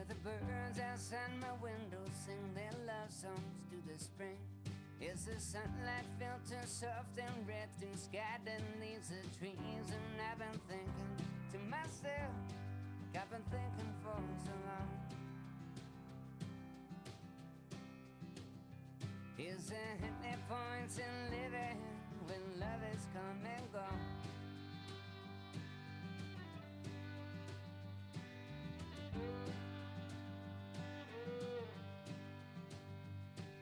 Hear the birds outside my window sing their love songs to the spring. As the sunlight filters soft and red through scattered leaves of trees. And I've been thinking to myself, like I've been thinking for so long. Is there any point in living when love has come and gone?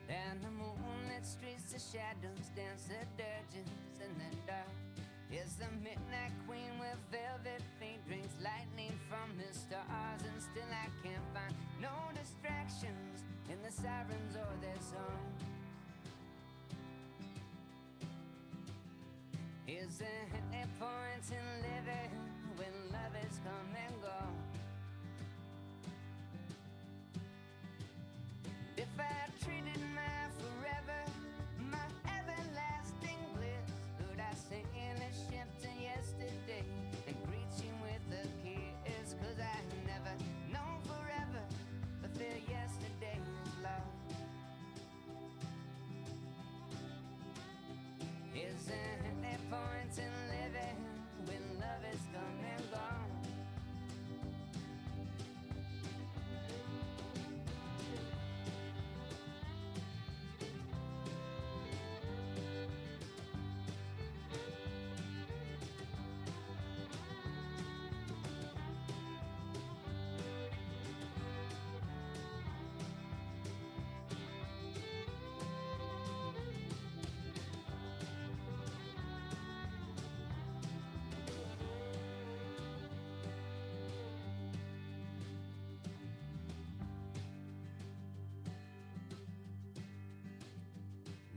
And the moonlit streets, the shadows dance the dirges in the dark. Is the midnight queen with velvet feet, drinks lightning from the stars. And still I can't find no distractions in the sirens or their songs. Is there any point in living when love has come and gone? If I treated my forever, my everlasting bliss, could I sail a ship to yesterday and greet you with a kiss? 'Cause I never know forever, but fear yesterday is lost. Is there any point in living when love has come and gone?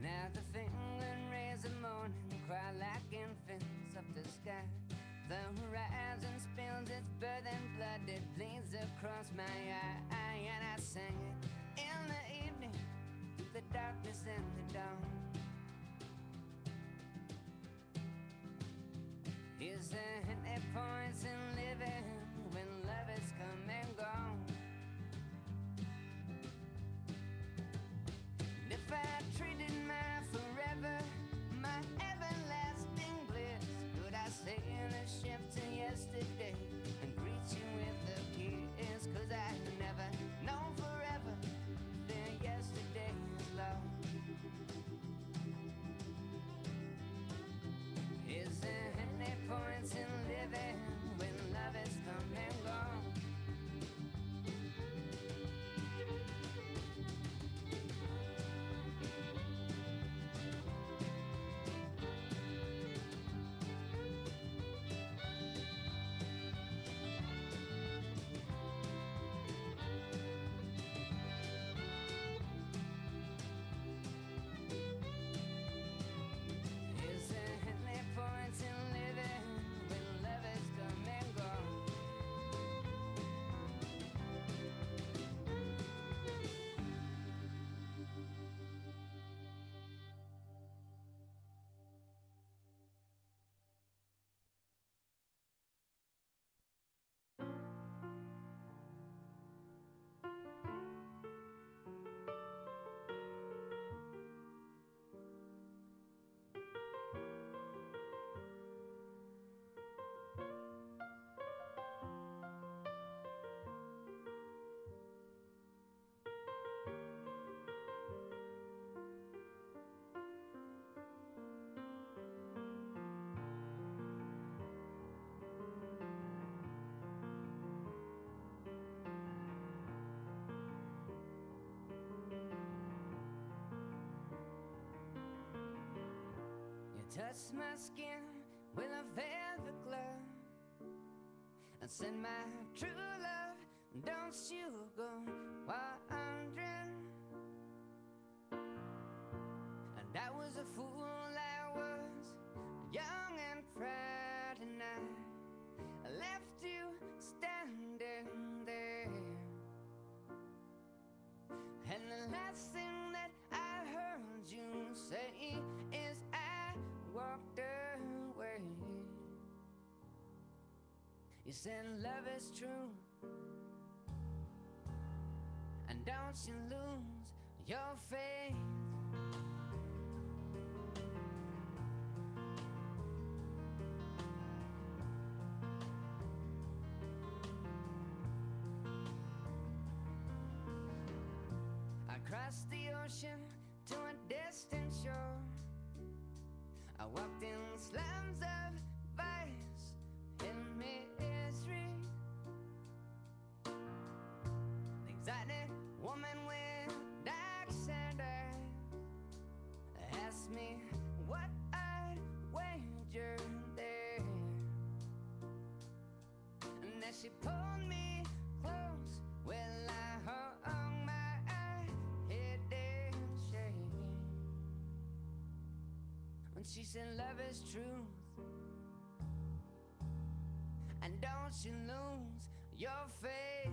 Now the fingered rays of morning cry like infants up the sky. The horizon spills its burning blood, it bleeds across my eye. And I sang it in the evening, through the darkness and the dawn. Is there any point in living when love has come and gone? If I treated my forever, my everlasting bliss, could I sail a ship to yesterday and greet you with a kiss? 'Cause I never know forever, then yesterday is lost. Is there any point in living when love has come and gone? Touch my skin with a velvet glove and send my true love. Don't you go wandering. And I was a fool, I was young and proud, and I left you standing there. And the last thing that I heard you say is I walked away. You said love is true, and don't you lose your faith. Across the ocean to a distant shore, I walked in slums of vice and misery. The exotic woman with dark sand eyes asked me what I'd wager there, and as she pulled me close, well, I hung my head in shame. When she said love is truth, and don't you lose your faith.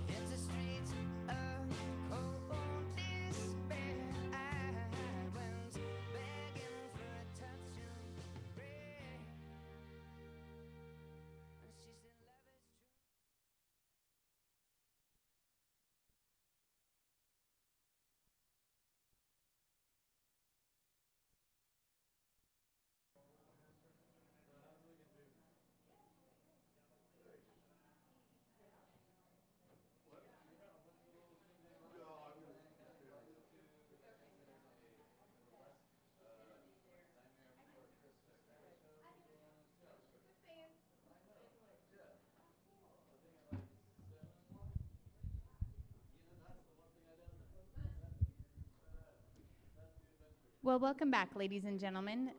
It's the streets of cold despair. I went begging for a touch of bread, and she said love is true. Well, welcome back, ladies and gentlemen.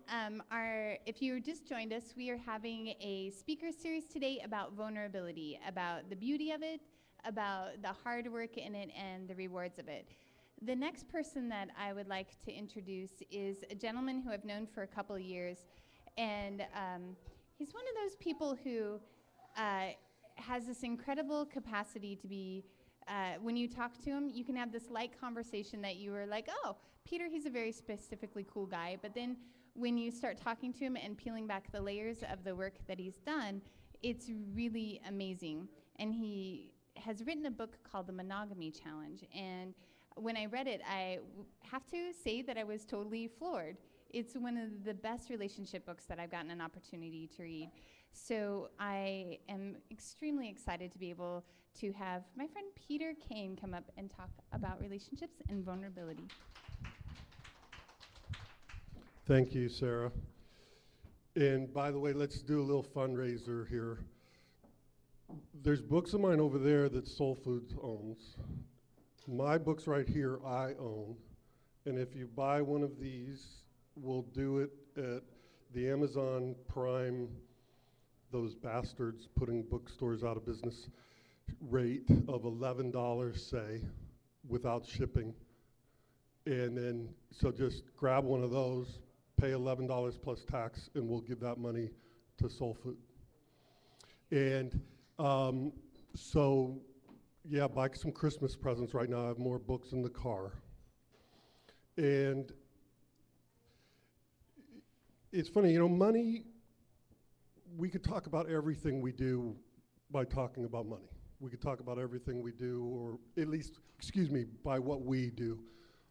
If you just joined us, we are having a speaker series today about vulnerability, about the beauty of it, about the hard work in it, and the rewards of it. The next person that I would like to introduce is a gentleman who I've known for a couple of years, and he's one of those people who has this incredible capacity to be, when you talk to him, you can have this light conversation that you were like, oh, Peter, he's a very specifically cool guy. But then when you start talking to him and peeling back the layers of the work that he's done, it's really amazing. And he has written a book called The Monogamy Challenge. And when I read it, have to say that I was totally floored. It's one of the best relationship books that I've gotten an opportunity to read. So I am extremely excited to be able to have my friend Peter Kane come up and talk about relationships and vulnerability. Thank you, Sarah. And by the way, let's do a little fundraiser here. There's books of mine over there that SoulFood owns. My books right here I own. And if you buy one of these, we'll do it at the Amazon Prime, those bastards putting bookstores out of business, rate of $11, say, without shipping. And then, so just grab one of those, pay $11 plus tax, and we'll give that money to SoulFood. And so, yeah, buy some Christmas presents right now. I have more books in the car. And it's funny, you know, money, we could talk about everything we do by talking about money. We could talk about everything we do, or at least, excuse me, by what we do.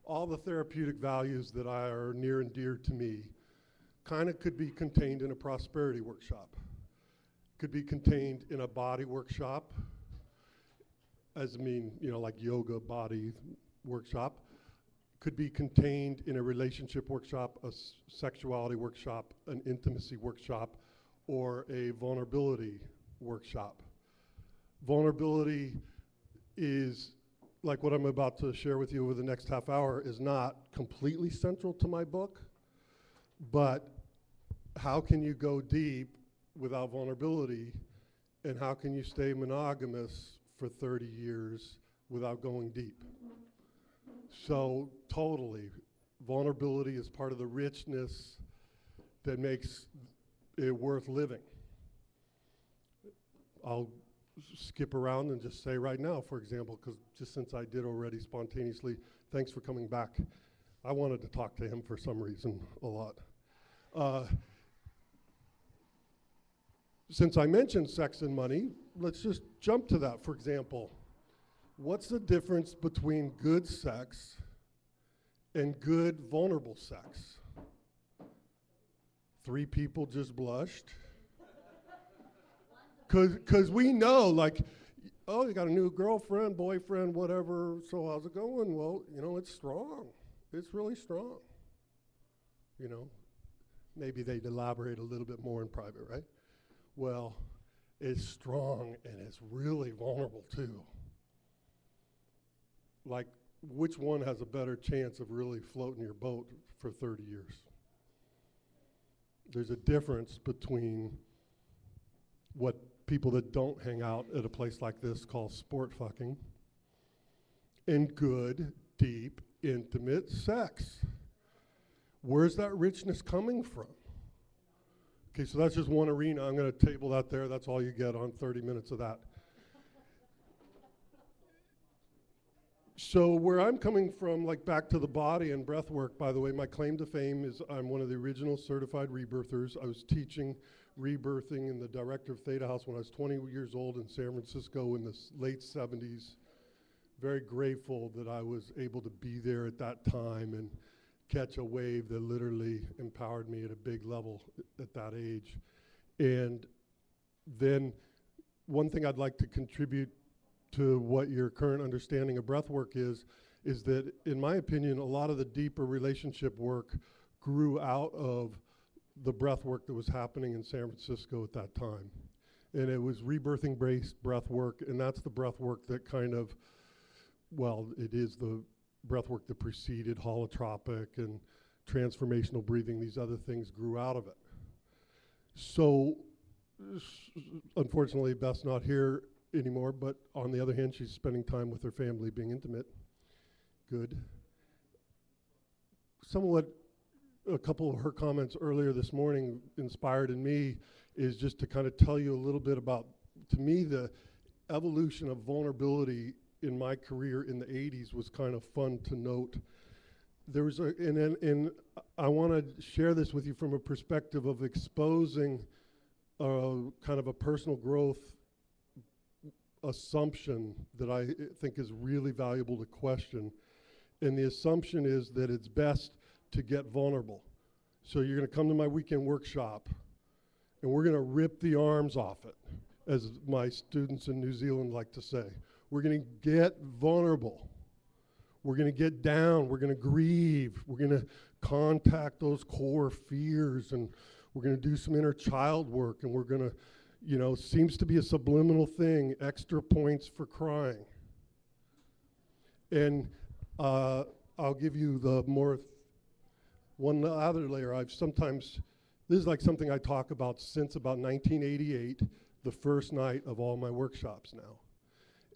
All the therapeutic values that are near and dear to me kind of could be contained in a prosperity workshop, could be contained in a body workshop, as I mean, you know, like yoga body workshop, could be contained in a relationship workshop, a sexuality workshop, an intimacy workshop, or a vulnerability workshop. Vulnerability is, like what I'm about to share with you over the next half hour, is not completely central to my book, but how can you go deep without vulnerability, and how can you stay monogamous for 30 years without going deep? So totally, vulnerability is part of the richness that makes it worth living. I'll skip around and just say right now, for example, because just since I did already spontaneously, thanks for coming back. I wanted to talk to him for some reason a lot. Since I mentioned sex and money, let's just jump to that. For example, what's the difference between good sex and good vulnerable sex? 3 people just blushed. Because we know, like, oh, you got a new girlfriend, boyfriend, whatever, so how's it going? Well, you know, it's strong. It's really strong. You know, maybe they'd elaborate a little bit more in private, right? Well, it's strong and it's really vulnerable too. Like, which one has a better chance of really floating your boat for 30 years? There's a difference between what people that don't hang out at a place like this call sport fucking and good, deep, intimate sex. Where's that richness coming from? Okay, so that's just one arena. I'm going to table that there. That's all you get on 30 minutes of that. So where I'm coming from, like back to the body and breath work, by the way, my claim to fame is I'm one of the original certified rebirthers. I was teaching rebirthing in the director of Theta House when I was 20 years old in San Francisco in the late 70s. Very grateful that I was able to be there at that time and catch a wave that literally empowered me at a big level at that age. And then one thing I'd like to contribute to what your current understanding of breath work is that in my opinion, a lot of the deeper relationship work grew out of the breath work that was happening in San Francisco at that time. And it was rebirthing based breath work, and that's the breath work that kind of, well, it is the breath work that preceded holotropic and transformational breathing. These other things grew out of it. So unfortunately, Beth's not here anymore, but on the other hand, she's spending time with her family, being intimate. Good. Somewhat, a couple of her comments earlier this morning inspired in me is just to kind of tell you a little bit about, to me, the evolution of vulnerability in my career in the 80s was kind of fun to note. There was and I want to share this with you from a perspective of exposing kind of a personal growth assumption that I think is really valuable to question. And the assumption is that it's best to get vulnerable. So you're going to come to my weekend workshop and we're going to rip the arms off it, as my students in New Zealand like to say. We're going to get vulnerable. We're going to get down. We're going to grieve. We're going to contact those core fears, and we're going to do some inner child work, and we're going to, you know, seems to be a subliminal thing, extra points for crying. And I'll give you the more, one other layer. I've sometimes, this is like something I talk about since about 1988, the first night of all my workshops now.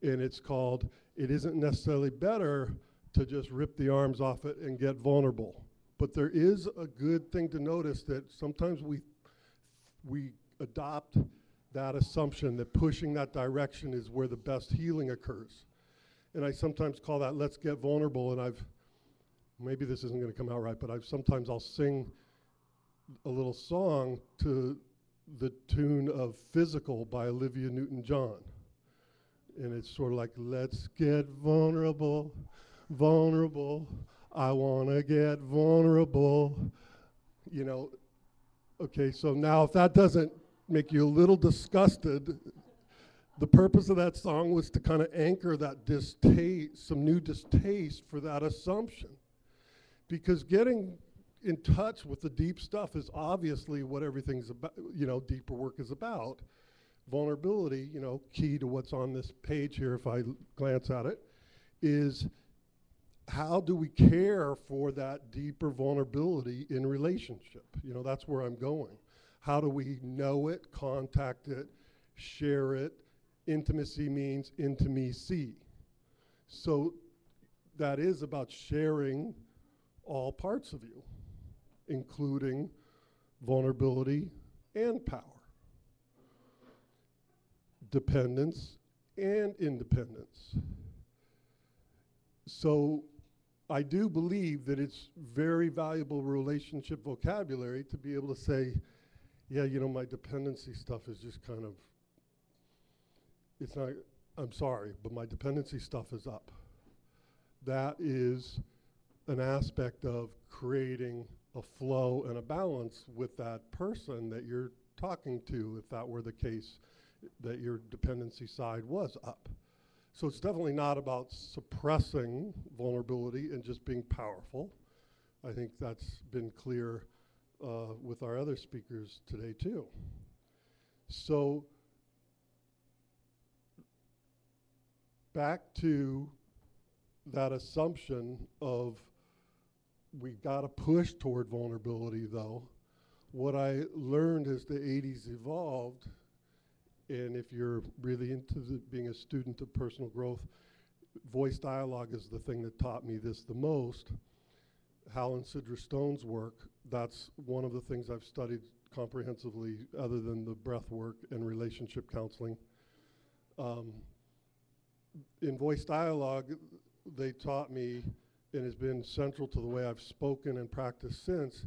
And it's called, it isn't necessarily better to just rip the arms off it and get vulnerable. But there is a good thing to notice that sometimes we adopt that assumption that pushing that direction is where the best healing occurs. And I sometimes call that let's get vulnerable, and maybe this isn't gonna come out right, but sometimes I'll sing a little song to the tune of Physical by Olivia Newton-John. And it's sort of like, let's get vulnerable, vulnerable. I wanna get vulnerable. You know, okay, so now if that doesn't make you a little disgusted, the purpose of that song was to kind of anchor that distaste, some new distaste for that assumption. Because getting in touch with the deep stuff is obviously what everything's about, you know, deeper work is about. Vulnerability, you know, key to what's on this page here, if I glance at it, is how do we care for that deeper vulnerability in relationship? You know, that's where I'm going. How do we know it, contact it, share it? Intimacy means intimacy. So that is about sharing all parts of you, including vulnerability and power, dependence and independence. So I do believe that it's very valuable relationship vocabulary to be able to say, yeah, you know, my dependency stuff is just kind of, it's not, I'm sorry, but my dependency stuff is up. That is an aspect of creating a flow and a balance with that person that you're talking to, if that were the case, that your dependency side was up. So it's definitely not about suppressing vulnerability and just being powerful. I think that's been clear with our other speakers today too. So back to that assumption of we've got to push toward vulnerability though. What I learned as the 80s evolved, and if you're really into being a student of personal growth, voice dialogue is the thing that taught me this the most. Hal and Sidra Stone's work, that's one of the things I've studied comprehensively other than the breath work and relationship counseling. In voice dialogue, they taught me, and has been central to the way I've spoken and practiced since,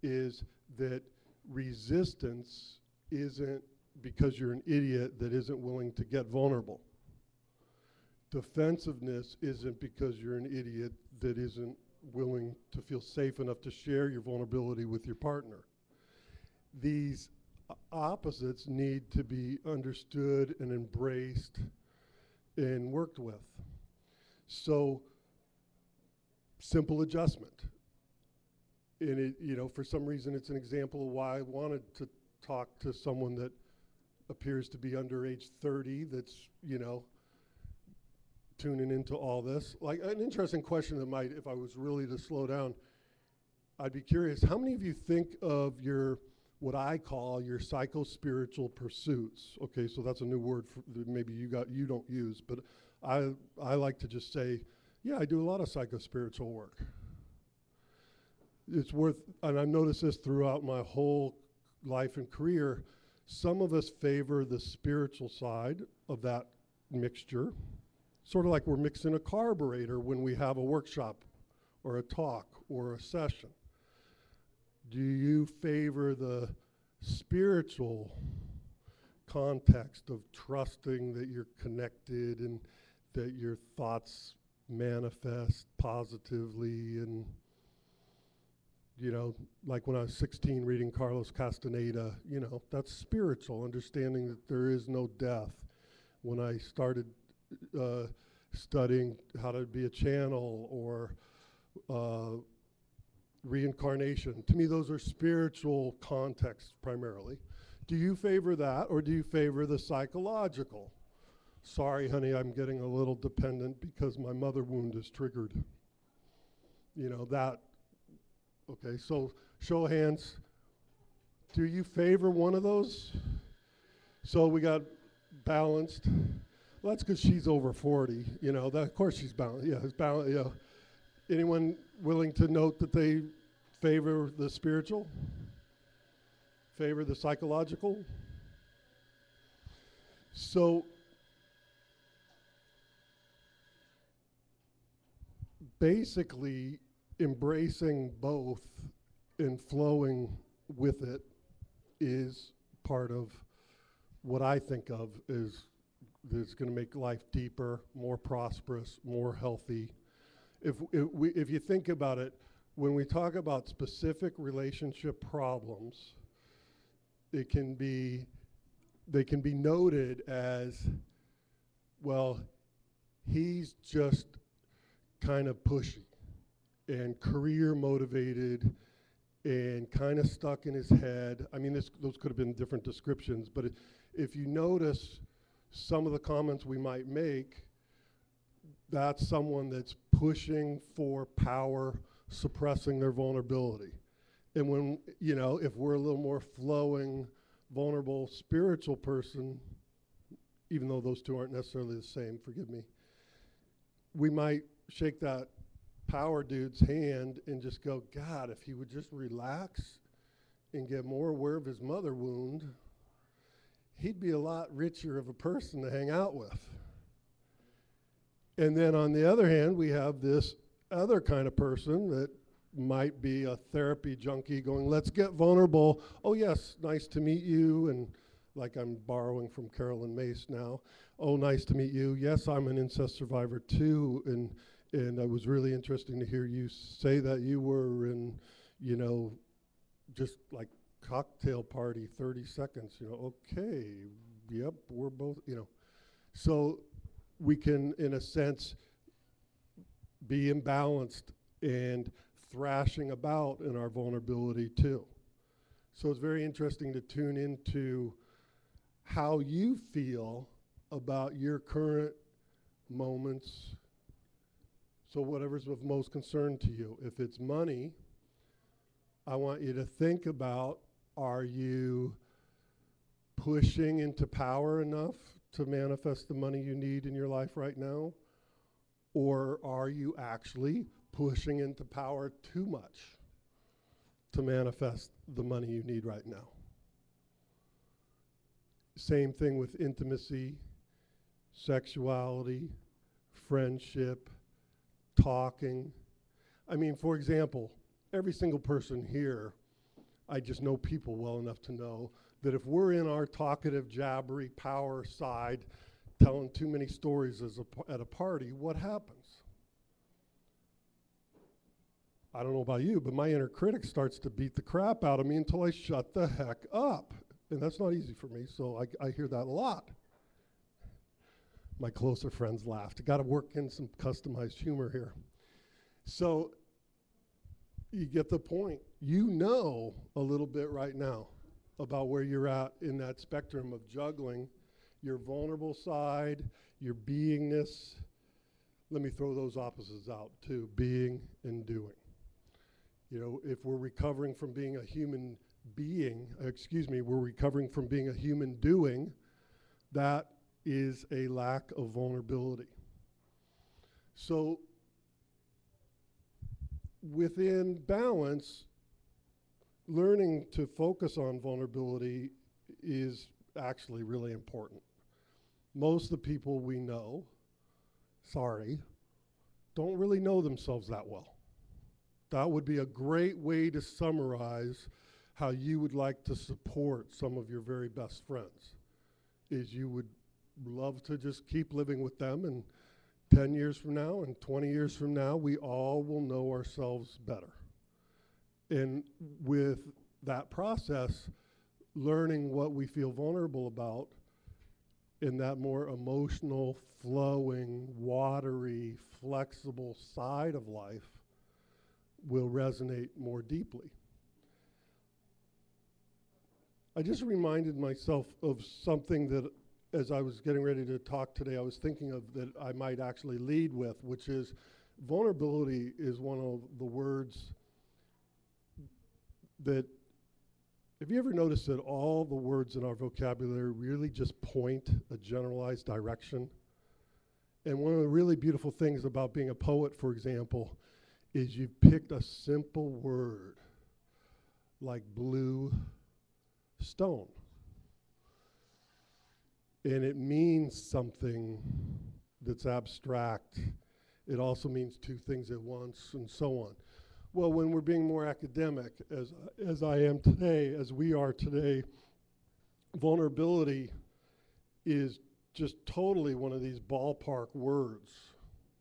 is that resistance isn't because you're an idiot that isn't willing to get vulnerable. Defensiveness isn't because you're an idiot that isn't willing to feel safe enough to share your vulnerability with your partner. These opposites need to be understood and embraced and worked with. So, simple adjustment. And it, you know, for some reason it's an example of why I wanted to talk to someone that appears to be under age 30 that's, you know, tuning into all this. Like an interesting question that might, if I was really to slow down, I'd be curious, how many of you think of your, what I call your psycho-spiritual pursuits? Okay, so that's a new word for that maybe you don't use, but I like to just say, yeah, I do a lot of psycho-spiritual work. It's worth, and I've noticed this throughout my whole life and career, some of us favor the spiritual side of that mixture, sort of like we're mixing a carburetor when we have a workshop or a talk or a session. Do you favor the spiritual context of trusting that you're connected and that your thoughts manifest positively? And you know, like when I was 16 reading Carlos Castaneda, you know, that's spiritual, understanding that there is no death. When I started studying how to be a channel or reincarnation, to me those are spiritual contexts primarily. Do you favor that, or do you favor the psychological? Sorry, honey, I'm getting a little dependent because my mother wound is triggered. You know, that. Okay, so show of hands. Do you favor one of those? So we got balanced. Well, that's because she's over 40. You know, that, of course she's balanced. Yeah, it's balanced. Yeah. Anyone willing to note that they favor the spiritual? Favor the psychological? So basically, embracing both and flowing with it is part of what I think of is that's going to make life deeper, more prosperous, more healthy. If you think about it, when we talk about specific relationship problems, they can be noted as, well, he's just kind of pushy and career motivated and kind of stuck in his head. I mean, those could have been different descriptions, but if you notice some of the comments we might make, that's someone that's pushing for power, suppressing their vulnerability. And when, you know, if we're a little more flowing, vulnerable, spiritual person, even though those two aren't necessarily the same, forgive me, we might shake that power dude's hand and just go, God, if he would just relax and get more aware of his mother wound, he'd be a lot richer of a person to hang out with. And then on the other hand, we have this other kind of person that might be a therapy junkie going, let's get vulnerable. Oh yes, nice to meet you. And like I'm borrowing from Carolyn Mace now. Oh, nice to meet you. Yes, I'm an incest survivor too. And it was really interesting to hear you say that you were in, you know, just like cocktail party, 30 seconds, you know, okay, yep, we're both, you know. So we can, in a sense, be imbalanced and thrashing about in our vulnerability too. So it's very interesting to tune into how you feel about your current moments. So whatever's of most concern to you. If it's money, I want you to think about, are you pushing into power enough to manifest the money you need in your life right now? Or are you actually pushing into power too much to manifest the money you need right now? Same thing with intimacy, sexuality, friendship, talking. I mean, for example, every single person here, I just know people well enough to know that if we're in our talkative, jabbery, power side, telling too many stories at a party, what happens? I don't know about you, but my inner critic starts to beat the crap out of me until I shut the heck up. And that's not easy for me, so I hear that a lot. My closer friends laughed. Got to work in some customized humor here. So you get the point. You know a little bit right now about where you're at in that spectrum of juggling your vulnerable side, your beingness. Let me throw those opposites out too, being and doing. You know, if we're recovering from being a human being, we're recovering from being a human doing, that is a lack of vulnerability. So within balance, learning to focus on vulnerability is actually really important. Most of the people we know, don't really know themselves that well. That would be a great way to summarize how you would like to support some of your very best friends, is you would love to just keep living with them, and 10 years from now and 20 years from now, we all will know ourselves better. And with that process, learning what we feel vulnerable about in that more emotional, flowing, watery, flexible side of life will resonate more deeply. I just reminded myself of something that, as I was getting ready to talk today, I was thinking of that I might actually lead with, which is vulnerability is one of the words that, have you ever noticed that all the words in our vocabulary really just point a generalized direction? And one of the really beautiful things about being a poet, for example, is you've picked a simple word like blue stone. And it means something that's abstract. It also means two things at once, and so on. Well, when we're being more academic, as I am today, as we are today, vulnerability is just totally one of these ballpark words.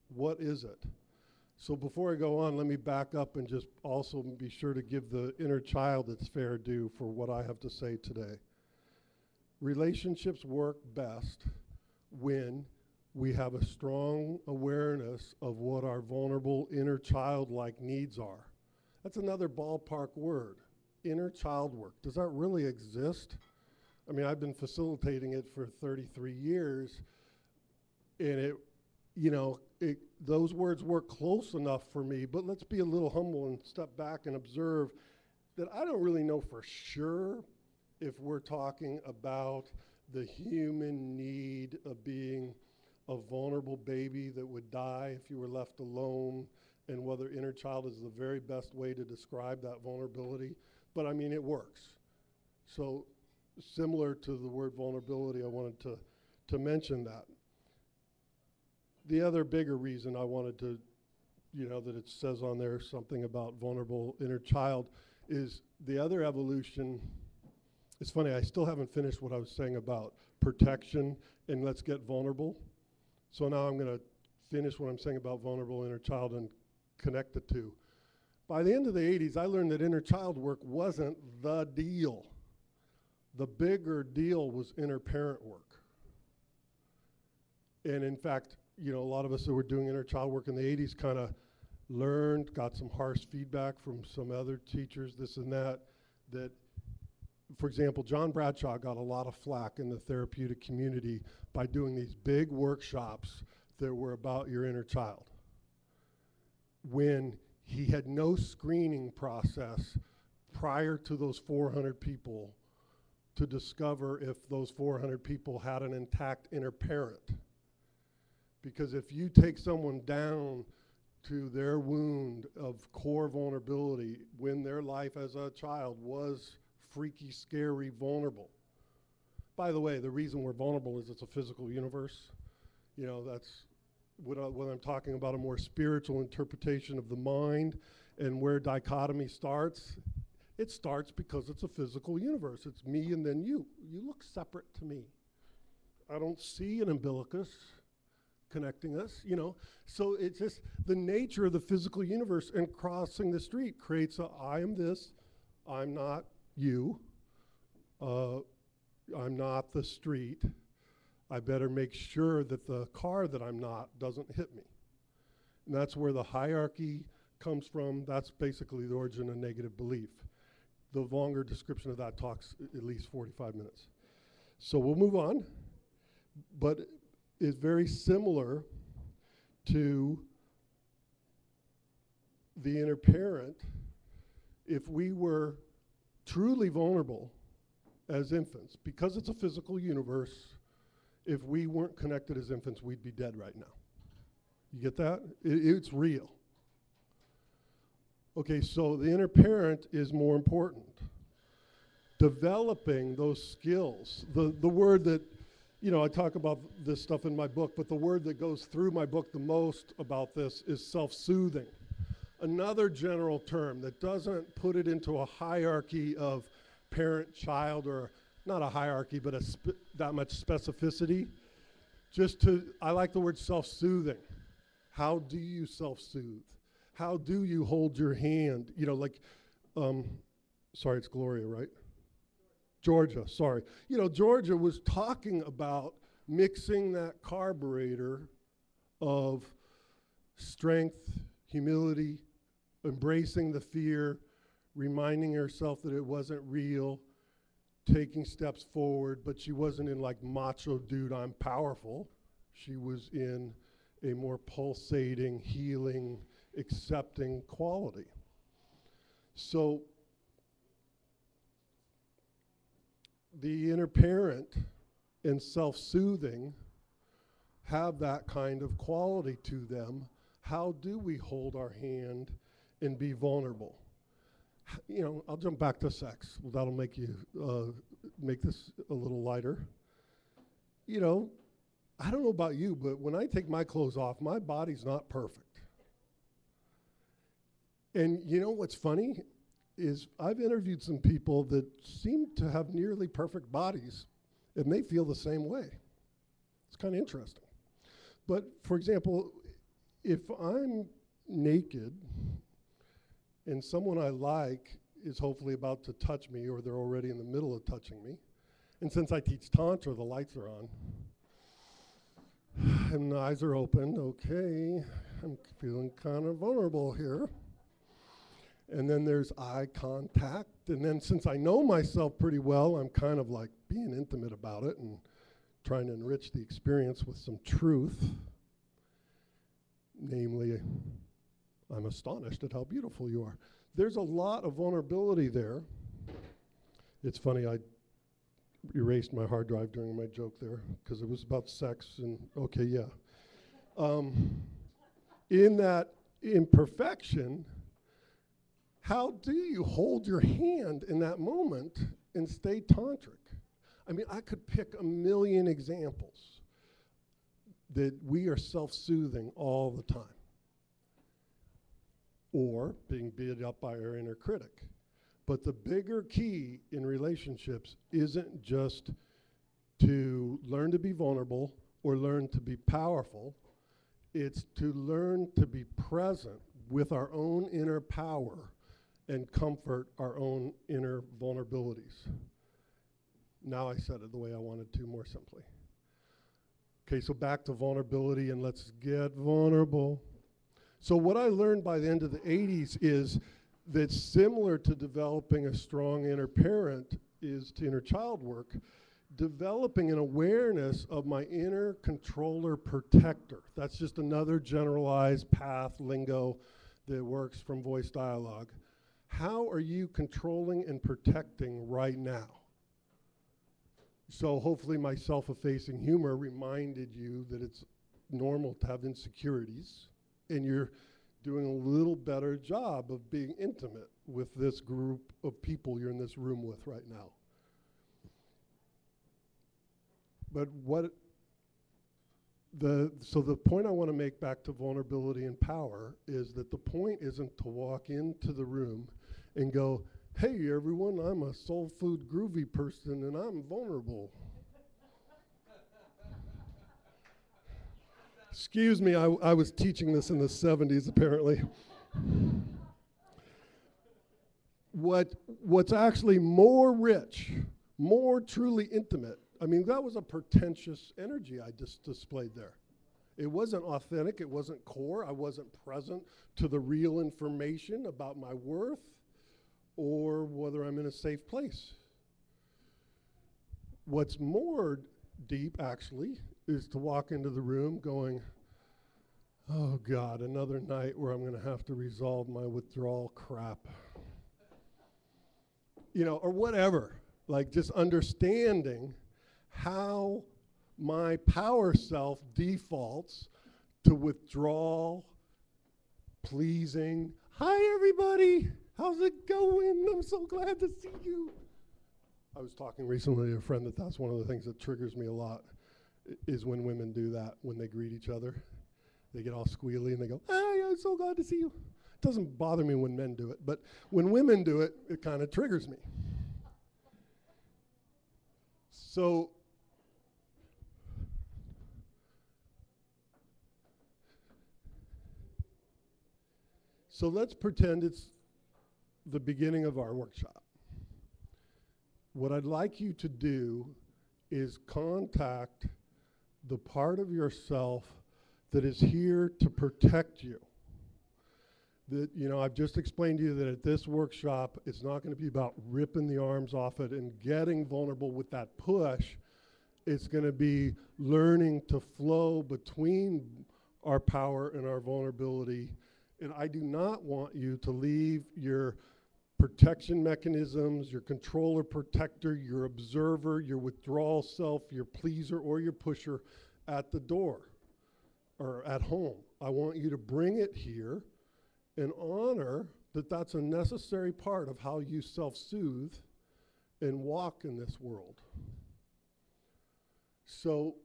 What is it? So before I go on, let me back up and just also be sure to give the inner child its fair due for what I have to say today. Relationships work best when we have a strong awareness of what our vulnerable inner childlike needs are. That's another ballpark word, inner child work. Does that really exist? I mean, I've been facilitating it for 33 years, and those words work close enough for me, but let's be a little humble and step back and observe that I don't really know for sure if we're talking about the human need of being a vulnerable baby that would die if you were left alone, and whether inner child is the very best way to describe that vulnerability. But I mean, it works. So similar to the word vulnerability, I wanted to mention that. the other bigger reason I wanted to, that it says on there something about vulnerable inner child is the other evolution. It's funny, I still haven't finished what I was saying about protection and let's get vulnerable. So now I'm going to finish what I'm saying about vulnerable inner child and connect the two. By the end of the 80s, I learned that inner child work wasn't the deal. The bigger deal was inner parent work. And in fact, a lot of us that were doing inner child work in the 80s kind of learned, got some harsh feedback from some other teachers, this and that, for example, John Bradshaw got a lot of flack in the therapeutic community by doing these big workshops that were about your inner child, when he had no screening process prior to those 400 people to discover if those 400 people had an intact inner parent. Because if you take someone down to their wound of core vulnerability when their life as a child was freaky, scary, vulnerable. By the way, the reason we're vulnerable is it's a physical universe. That's when I'm talking about a more spiritual interpretation of the mind and where dichotomy starts. It starts because it's a physical universe. It's me and then you. You look separate to me. I don't see an umbilicus connecting us, So it's just the nature of the physical universe, and crossing the street creates I am this, I'm not you, I'm not the street. I better make sure that the car that I'm not doesn't hit me. And that's where the hierarchy comes from. That's basically the origin of negative belief. The longer description of that talks at least 45 minutes. So we'll move on, but it's very similar to the inner parent. If we were truly vulnerable as infants, because it's a physical universe, if we weren't connected as infants, we'd be dead right now. You get that? It's real. Okay, so the inner parent is more important. Developing those skills, the word that, I talk about this stuff in my book, but the word that goes through my book the most about this is self-soothing. Another general term that doesn't put it into a hierarchy of parent-child, or not a hierarchy, but that much specificity. I like the word self-soothing. How do you self-soothe? How do you hold your hand? Sorry, it's Gloria, right? Georgia, sorry. Georgia was talking about mixing that carburetor of strength, humility, embracing the fear, reminding herself that it wasn't real, taking steps forward, but she wasn't in like macho dude, I'm powerful. She was in a more pulsating, healing, accepting quality. So the inner parent and self-soothing have that kind of quality to them. How do we hold our hand and be vulnerable? I'll jump back to sex. Well, that'll make this a little lighter. I don't know about you, but when I take my clothes off, my body's not perfect. And what's funny is I've interviewed some people that seem to have nearly perfect bodies, and they feel the same way. It's kind of interesting. But for example, if I'm naked and someone I like is hopefully about to touch me, or they're already in the middle of touching me, and since I teach Tantra, the lights are on, and the eyes are open, okay, I'm feeling kind of vulnerable here. And then there's eye contact, and then since I know myself pretty well, I'm kind of like being intimate about it and trying to enrich the experience with some truth. Namely, I'm astonished at how beautiful you are. There's a lot of vulnerability there. It's funny, I erased my hard drive during my joke there because it was about sex and, okay, yeah. In that imperfection, how do you hold your hand in that moment and stay tantric? I mean, I could pick a million examples. that we are self-soothing all the time, or being beat up by our inner critic. But the bigger key in relationships isn't just to learn to be vulnerable or learn to be powerful. It's to learn to be present with our own inner power and comfort our own inner vulnerabilities. Now I said it the way I wanted to, more simply. Okay, so back to vulnerability, and let's get vulnerable. So what I learned by the end of the 80s is that similar to developing a strong inner parent is to inner child work, developing an awareness of my inner controller protector. That's just another generalized path lingo that works from voice dialogue. How are you controlling and protecting right now? So hopefully my self-effacing humor reminded you that it's normal to have insecurities, and you're doing a little better job of being intimate with this group of people you're in this room with right now. But so the point I want to make back to vulnerability and power is that the point isn't to walk into the room and go, hey everyone, I'm a SoulFood groovy person and I'm vulnerable. Excuse me, I was teaching this in the 70s apparently. What's actually more rich, more truly intimate, I mean, that was a pretentious energy I just displayed there. It wasn't authentic, it wasn't core, I wasn't present to the real information about my worth or whether I'm in a safe place. What's more deep, actually, is to walk into the room going, oh God, another night where I'm gonna have to resolve my withdrawal crap. You know, or whatever, like just understanding how my power self defaults to withdrawal, pleasing. Hi everybody, how's it going? I'm so glad to see you. I was talking recently to a friend that's one of the things that triggers me a lot is when women do that, when they greet each other. They get all squealy and they go, hey, I'm so glad to see you. It doesn't bother me when men do it, but when women do it, it kind of triggers me. So let's pretend it's the beginning of our workshop. What I'd like you to do is contact the part of yourself that is here to protect you. That, you know, I've just explained to you that at this workshop, it's not going to be about ripping the arms off it and getting vulnerable with that push. It's going to be learning to flow between our power and our vulnerability. And I do not want you to leave your protection mechanisms, your controller protector, your observer, your withdrawal self, your pleaser, or your pusher at the door or at home. I want you to bring it here and honor that that's a necessary part of how you self-soothe and walk in this world. So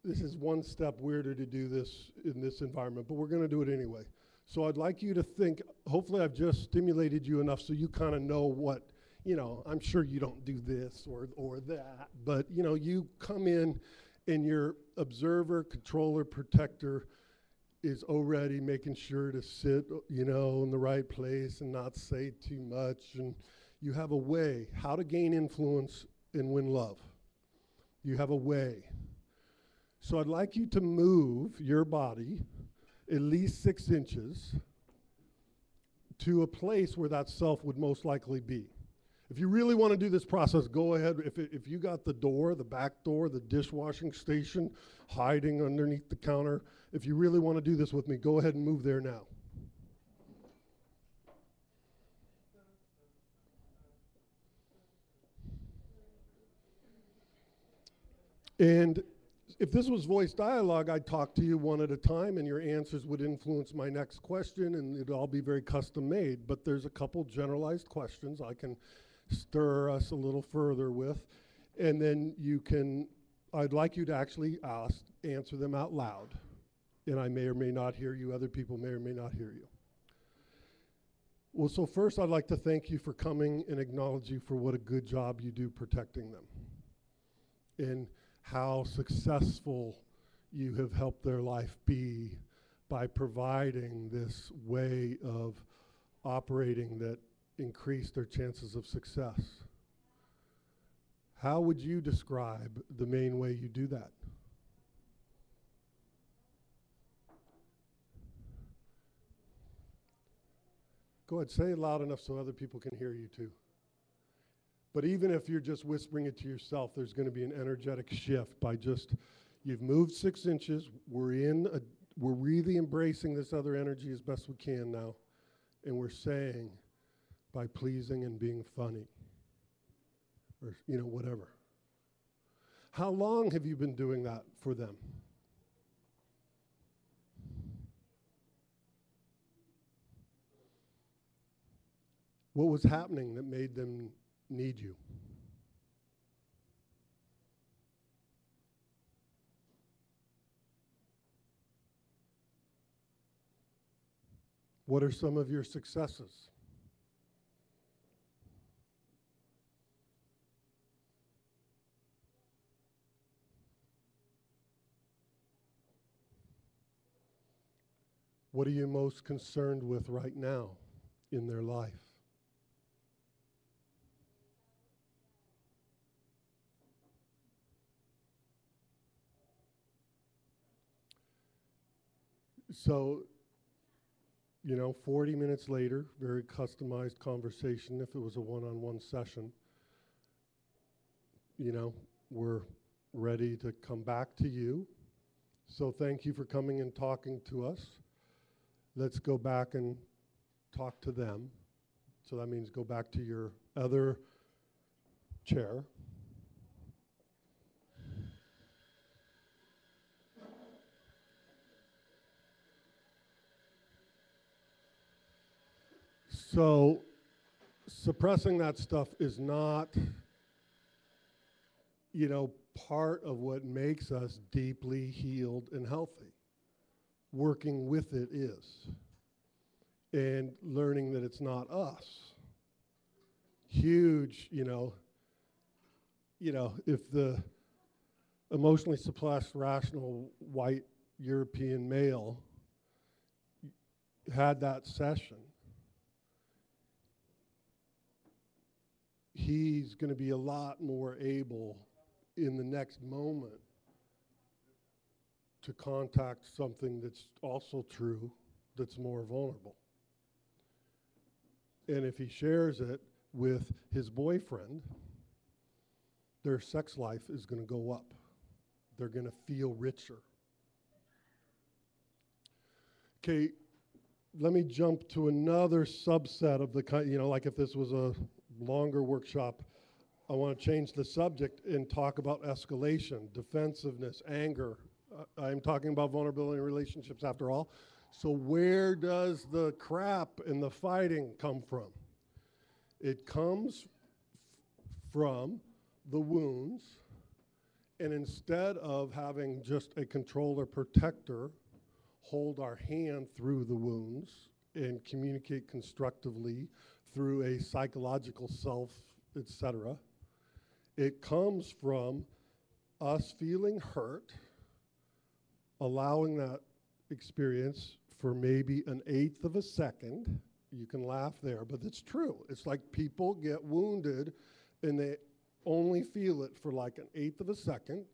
this is one step weirder to do this in this environment, but we're going to do it anyway. So I'd like you to think, hopefully I've just stimulated you enough so you kind of know what, you know, I'm sure you don't do this or that, but you know, you come in and your observer, controller, protector is already making sure to sit, you know, in the right place and not say too much. And you have a way how to gain influence and win love. You have a way. So I'd like you to move your body at least 6 inches to a place where that self would most likely be. If you really want to do this process, go ahead. If you got the door, the back door, the dishwashing station, hiding underneath the counter, if you really want to do this with me, go ahead and move there now. And if this was voice dialogue, I'd talk to you one at a time and your answers would influence my next question and it'd all be very custom made. But there's a couple generalized questions I can stir us a little further with. And then you can I'd like you to actually answer them out loud. And I may or may not hear you. Other people may or may not hear you. Well, so first I'd like to thank you for coming and acknowledge you for what a good job you do protecting them and how successful you have helped their life be by providing this way of operating that increased their chances of success. How would you describe the main way you do that? Go ahead, say it loud enough so other people can hear you too. But even if you're just whispering it to yourself, there's going to be an energetic shift by just, you've moved 6 inches, we're really embracing this other energy as best we can now, and we're saying, by pleasing and being funny, or whatever. How long have you been doing that for them? What was happening that made them need you? What are some of your successes? What are you most concerned with right now in their life? So, 40 minutes later, very customized conversation if it was a one-on-one session. We're ready to come back to you. So thank you for coming and talking to us. Let's go back and talk to them. So that means go back to your other chair. So suppressing that stuff is not, part of what makes us deeply healed and healthy. Working with it is. And learning that it's not us. Huge, if the emotionally suppressed, rational, white European male had that session, he's going to be a lot more able in the next moment to contact something that's also true, that's more vulnerable. And if he shares it with his boyfriend, their sex life is going to go up. They're going to feel richer. Okay, let me jump to another subset of the kind, like if this was a longer workshop, I want to change the subject and talk about escalation, defensiveness, anger. I'm talking about vulnerability in relationships after all. So where does the crap and the fighting come from? It comes from the wounds, and instead of having just a controller protector hold our hand through the wounds and communicate constructively through a psychological self, etc., it comes from us feeling hurt, allowing that experience for maybe an eighth of a second. You can laugh there, but it's true. It's like people get wounded and they only feel it for like an eighth of a second.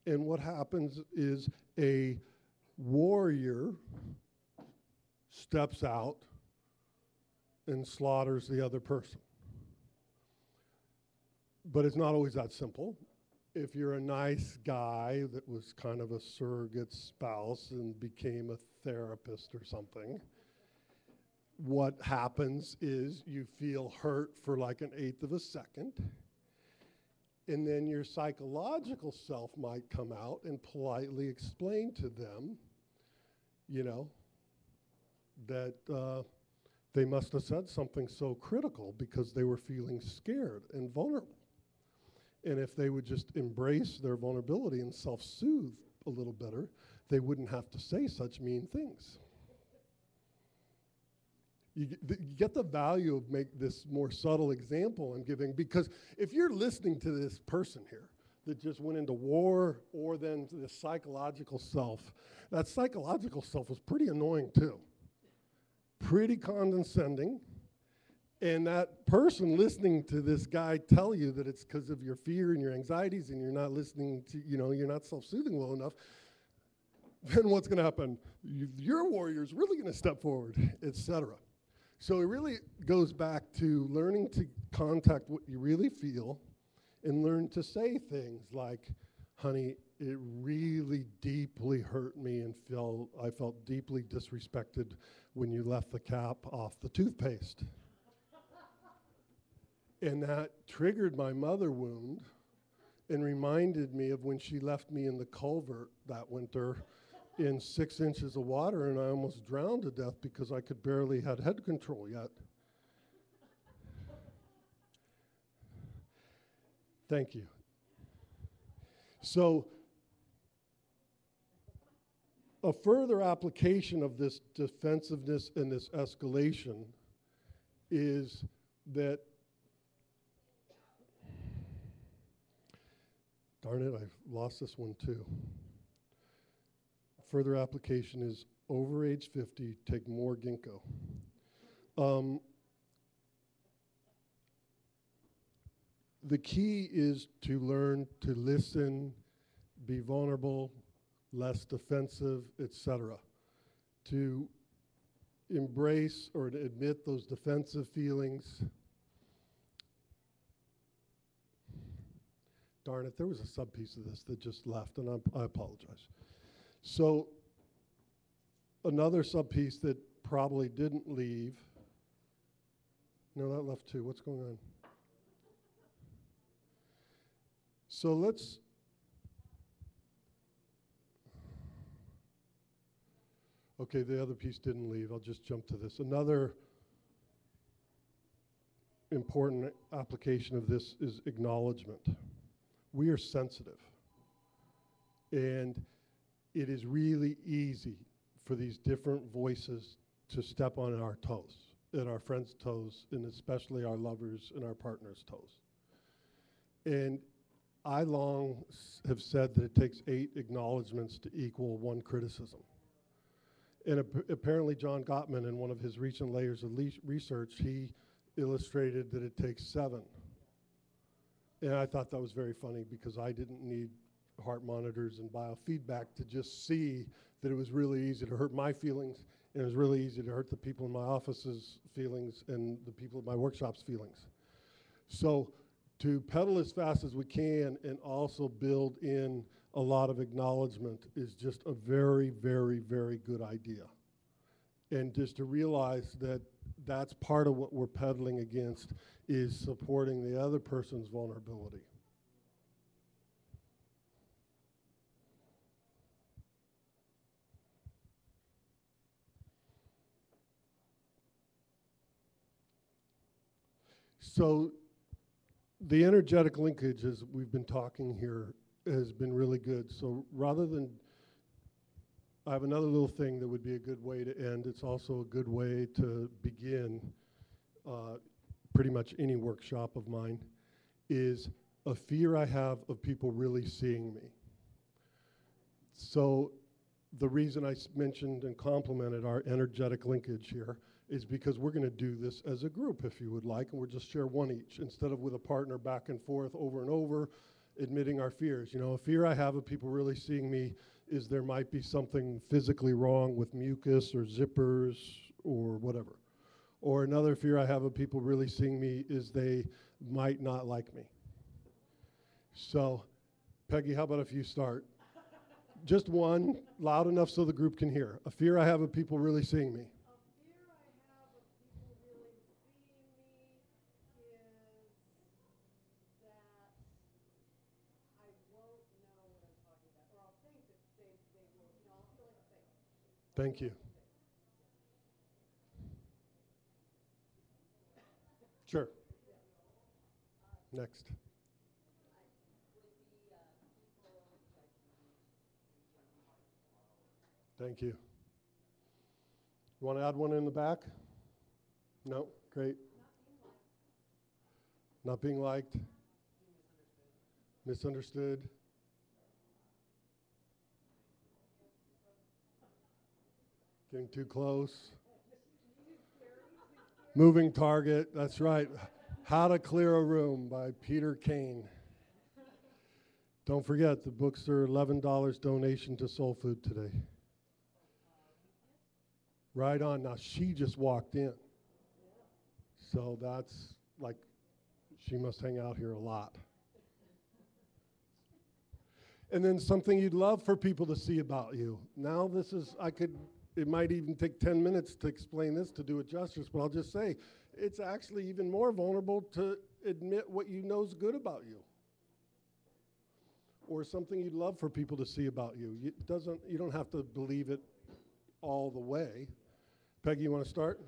And what happens is a warrior steps out and slaughters the other person. But it's not always that simple. If you're a nice guy that was kind of a surrogate spouse and became a therapist or something, what happens is you feel hurt for like an eighth of a second, and then your psychological self might come out and politely explain to them, that they must have said something so critical because they were feeling scared and vulnerable. And if they would just embrace their vulnerability and self-soothe a little better, they wouldn't have to say such mean things. You get the value of make this more subtle example I'm giving, because if you're listening to this person here that just went into war, or then the psychological self, that psychological self was pretty annoying too. Pretty condescending. And that person listening to this guy tell you that it's because of your fear and your anxieties and you're not listening to, you're not self-soothing well enough, then what's going to happen? Your warrior's really going to step forward, etc. So it really goes back to learning to contact what you really feel and learn to say things like, honey, it really deeply hurt me and I felt deeply disrespected when you left the cap off the toothpaste. And that triggered my mother wound and reminded me of when she left me in the culvert that winter in 6 inches of water, and I almost drowned to death because I could barely had head control yet. Thank you. So a further application of this defensiveness and this escalation is that, darn it, I've lost this one too. Further application is over age 50, take more ginkgo. The key is to learn to listen, be vulnerable, less defensive, etc. To embrace or to admit those defensive feelings. Darn it, there was a sub-piece of this that just left, and I apologize. So another sub-piece that probably didn't leave, no, that left too. What's going on? So okay, the other piece didn't leave. I'll just jump to this. Another important application of this is acknowledgement. We are sensitive. And it is really easy for these different voices to step on our toes, and our friends' toes, and especially our lovers' and our partners' toes. And I long have said that it takes 8 acknowledgements to equal 1 criticism. And apparently John Gottman, in one of his recent layers of research, he illustrated that it takes 7. And I thought that was very funny because I didn't need heart monitors and biofeedback to just see that it was really easy to hurt my feelings, and it was really easy to hurt the people in my office's feelings and the people in my workshop's feelings. So to pedal as fast as we can and also build in a lot of acknowledgement is just a very, very, very good idea. And just to realize that that's part of what we're pedaling against is supporting the other person's vulnerability. So the energetic linkage, as we've been talking here, has been really good. So rather than, I have another little thing that would be a good way to end. It's also a good way to begin pretty much any workshop of mine, is a fear I have of people really seeing me. So the reason I mentioned and complimented our energetic linkage here is because we're going to do this as a group, if you would like, and we'll just share one each, instead of with a partner back and forth over and over, admitting our fears. You know, a fear I have of people really seeing me is there might be something physically wrong with mucus or zippers or whatever. Or another fear I have of people really seeing me is they might not like me. So, Peggy, how about if you start? Just one, loud enough so the group can hear. A fear I have of people really seeing me. Thank you. Sure. Next. Thank you. You want to add one in the back? No? Great. Not being liked. Misunderstood. Getting too close. Moving target. That's right. How to Clear a Room by Peter Kane. Don't forget, the books are $11 donation to SoulFood today. Right on. Now, she just walked in. So that's like, she must hang out here a lot. And then something you'd love for people to see about you. Now this is, it might even take 10 minutes to explain this to do it justice, but I'll just say, it's actually even more vulnerable to admit what you know is good about you. Or something you'd love for people to see about you. You don't have to believe it all the way. Peggy, you want to start?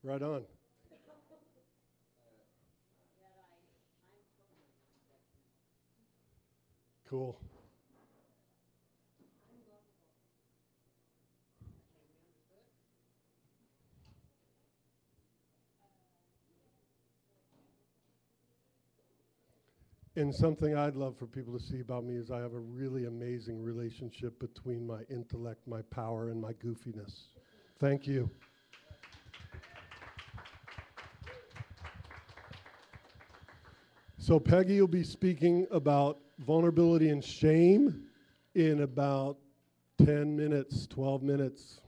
Right on. Cool. And something I'd love for people to see about me is I have a really amazing relationship between my intellect, my power, and my goofiness. Thank you. So Peggy will be speaking about vulnerability and shame in about 10 minutes, 12 minutes.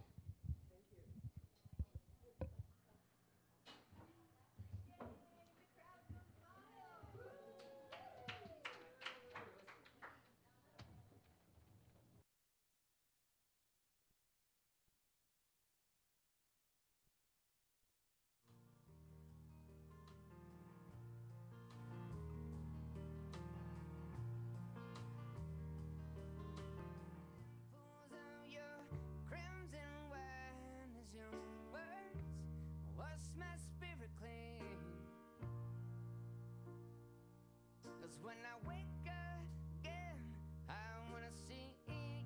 When I wake up again, I wanna see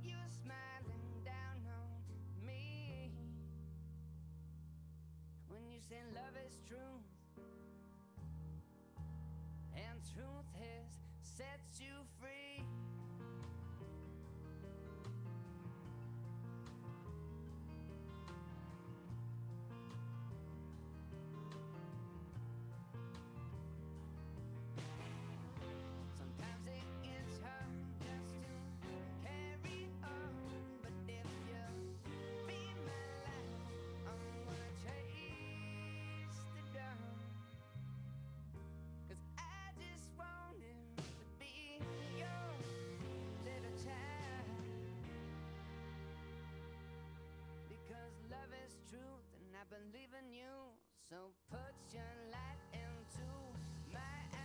you smiling down on me. When you say love is truth, and truth has sets you free. I believe in you, so put your light into my eyes.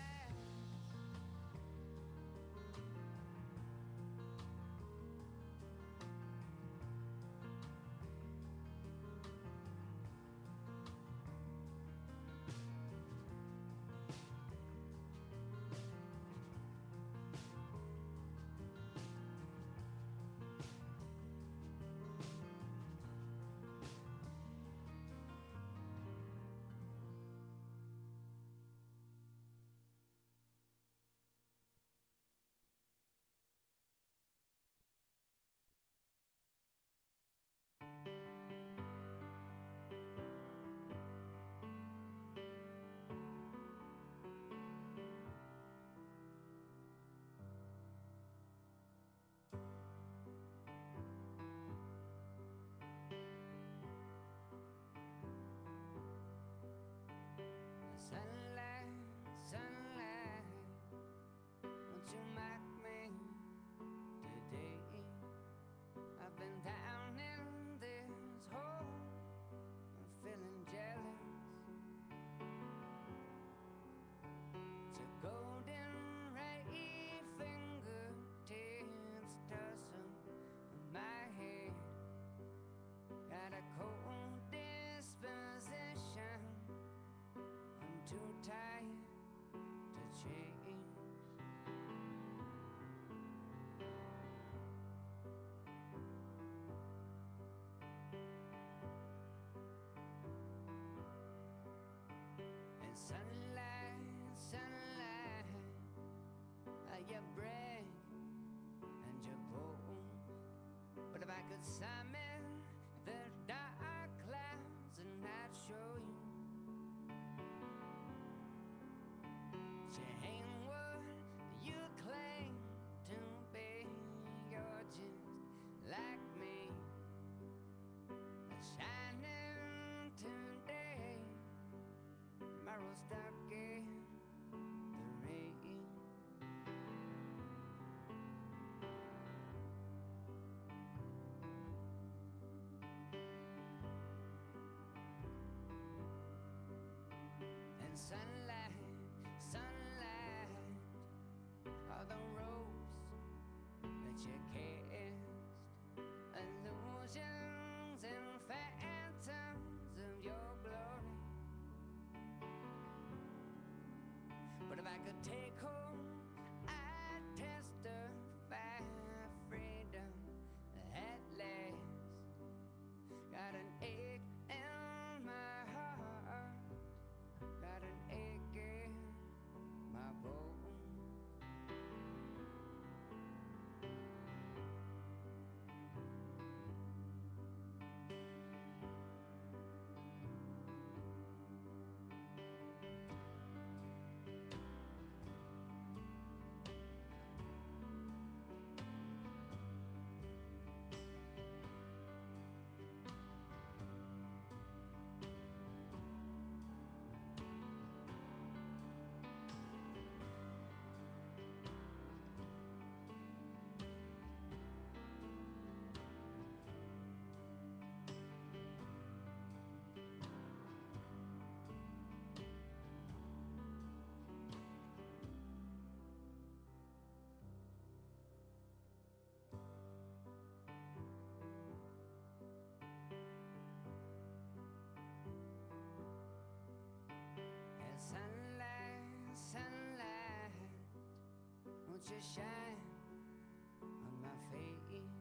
take home, I testify freedom at last. Got an ache in my heart, got an ache in my bones. And sunlight, sunlight, won't you shine on my face?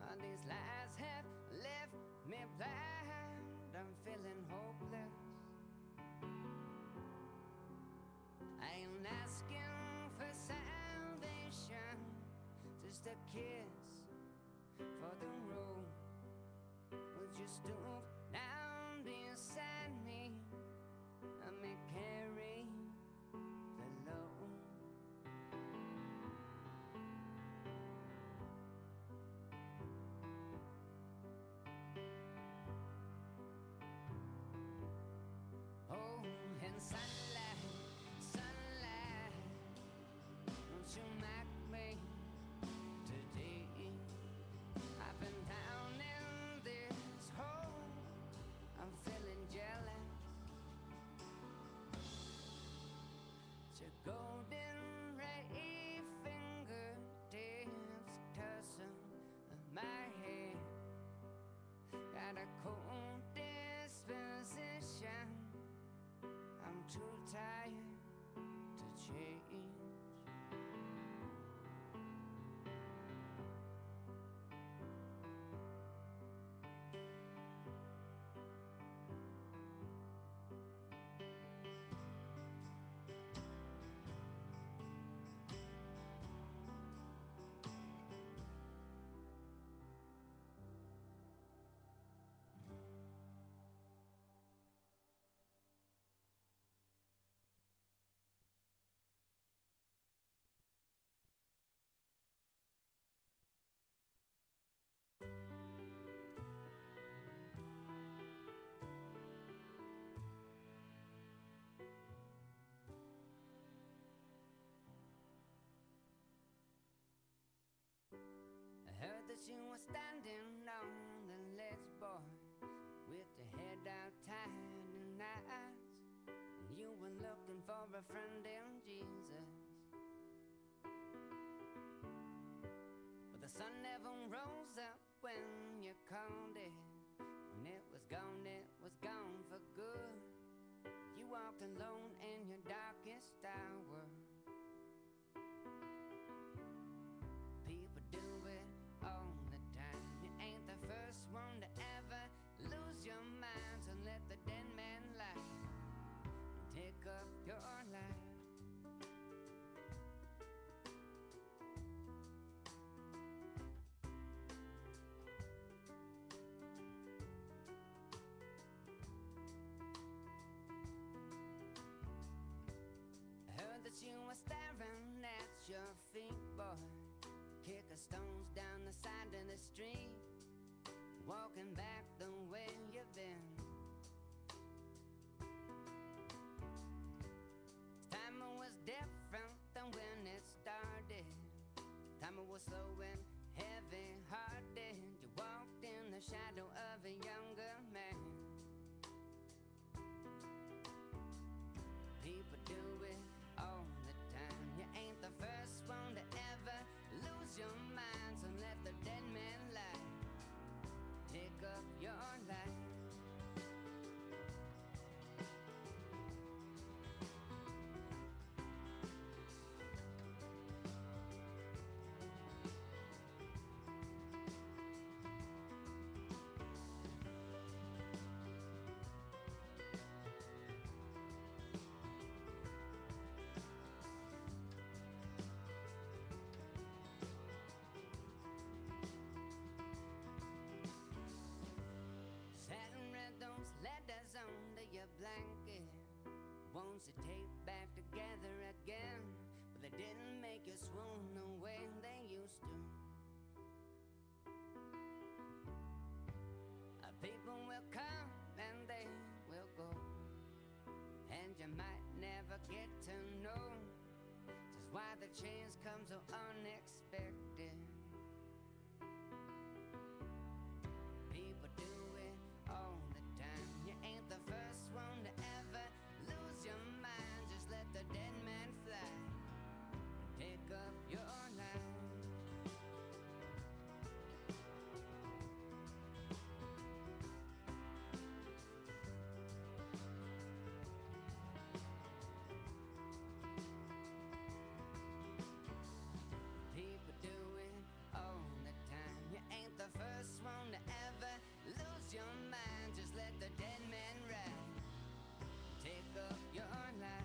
All these lies have left me blind, I'm feeling hopeless. I ain't asking for salvation, just a kiss for the road. Would you stoop down beside me? I may carry the load. Oh, and sunlight, sunlight, won't you mark me today? I've been down in this hole, I'm feeling jealous. Your golden ray fingertips tussle my hair. Got a cold disposition, I'm too tired to change. I heard that you were standing on the ledge, boy, with your head out tight and eyes, and you were looking for a friend in Jesus. But the sun never rose up when you called it. When it was gone for good. You walked alone in your darkest hour. People do it all the time. You ain't the first one to ever lose your mind. So let the dead man lie and take up your life. I heard that you were staring at your feet, boy, kicking stones down the side of the street, walking back the way you've been. Time was different than when it started. Time was slow and heavy-hearted. You walked in the shadow of a younger man. People do it all the time. You ain't the first one to ever lose your mind. So let the dead man lie, take up your life. your tape back together again, but they didn't make you swoon the way they used to. People will come and they will go, and you might never get to know just why the change comes so unexpected. People do it all the time. You ain't the first one to ever lose your mind. Just let the dead man fly and take up your life. People do it all the time. You ain't the first one to ever lose your mind. Just let the dead man ride. Take up your life.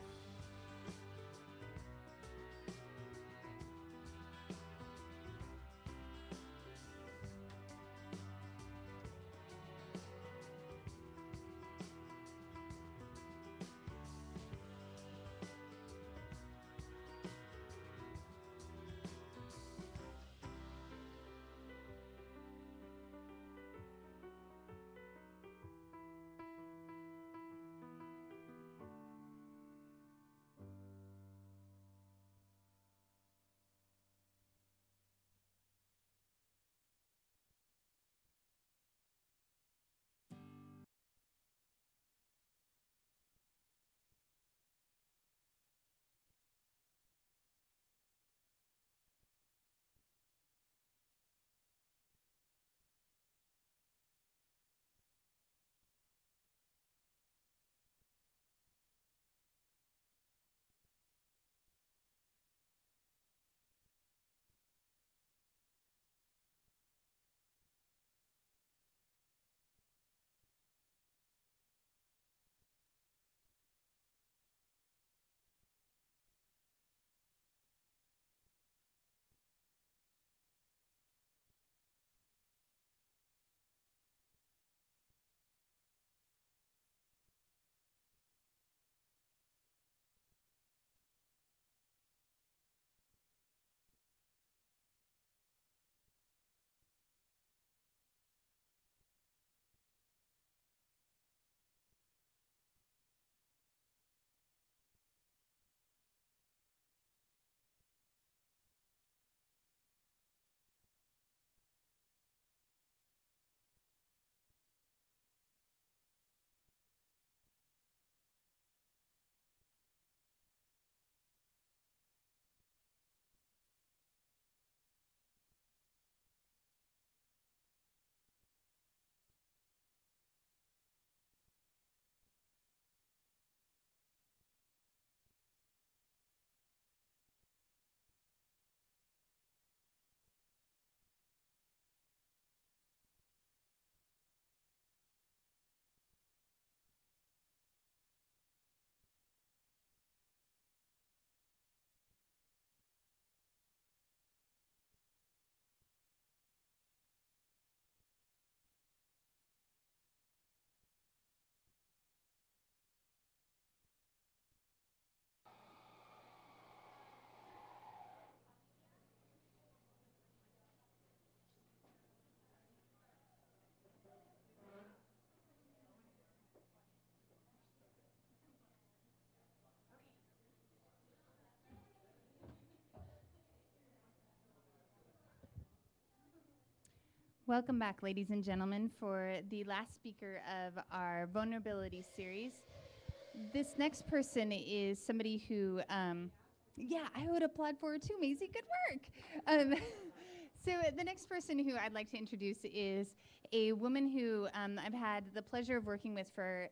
Welcome back, ladies and gentlemen, for the last speaker of our vulnerability series. This next person is somebody who, yeah, I would applaud for too, Maisie. Good work. So the next person who I'd like to introduce is a woman who I've had the pleasure of working with for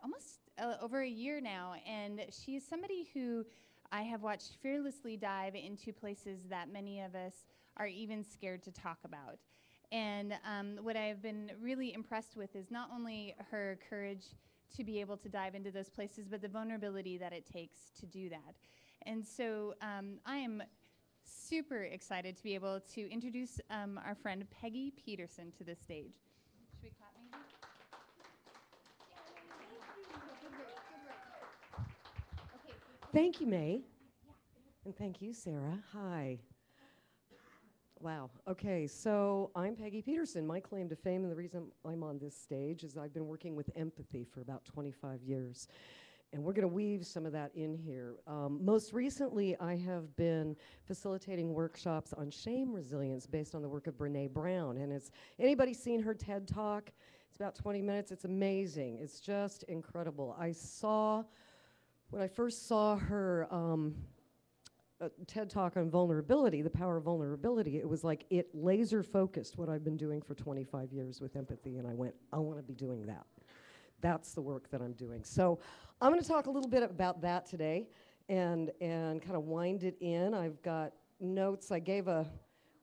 almost over a year now, and she's somebody who I have watched fearlessly dive into places that many of us are even scared to talk about. And what I've been really impressed with is not only her courage to be able to dive into those places, but the vulnerability that it takes to do that. And so I am super excited to be able to introduce our friend Peggy Peterson to the stage. Should we clap maybe? Thank you, May. And thank you, Sarah. Hi. Wow. Okay, so I'm Peggy Peterson. My claim to fame, and the reason I'm on this stage, is I've been working with empathy for about 25 years. And we're going to weave some of that in here. Most recently, I have been facilitating workshops on shame resilience based on the work of Brené Brown. And it's anybody seen her TED Talk? It's about 20 minutes. It's amazing. It's just incredible. When I first saw her TED Talk on vulnerability, the power of vulnerability, it was like it laser focused what I've been doing for 25 years with empathy. And I went, I want to be doing that. That's the work that I'm doing. So I'm going to talk a little bit about that today and kind of wind it in. I've got notes. I gave a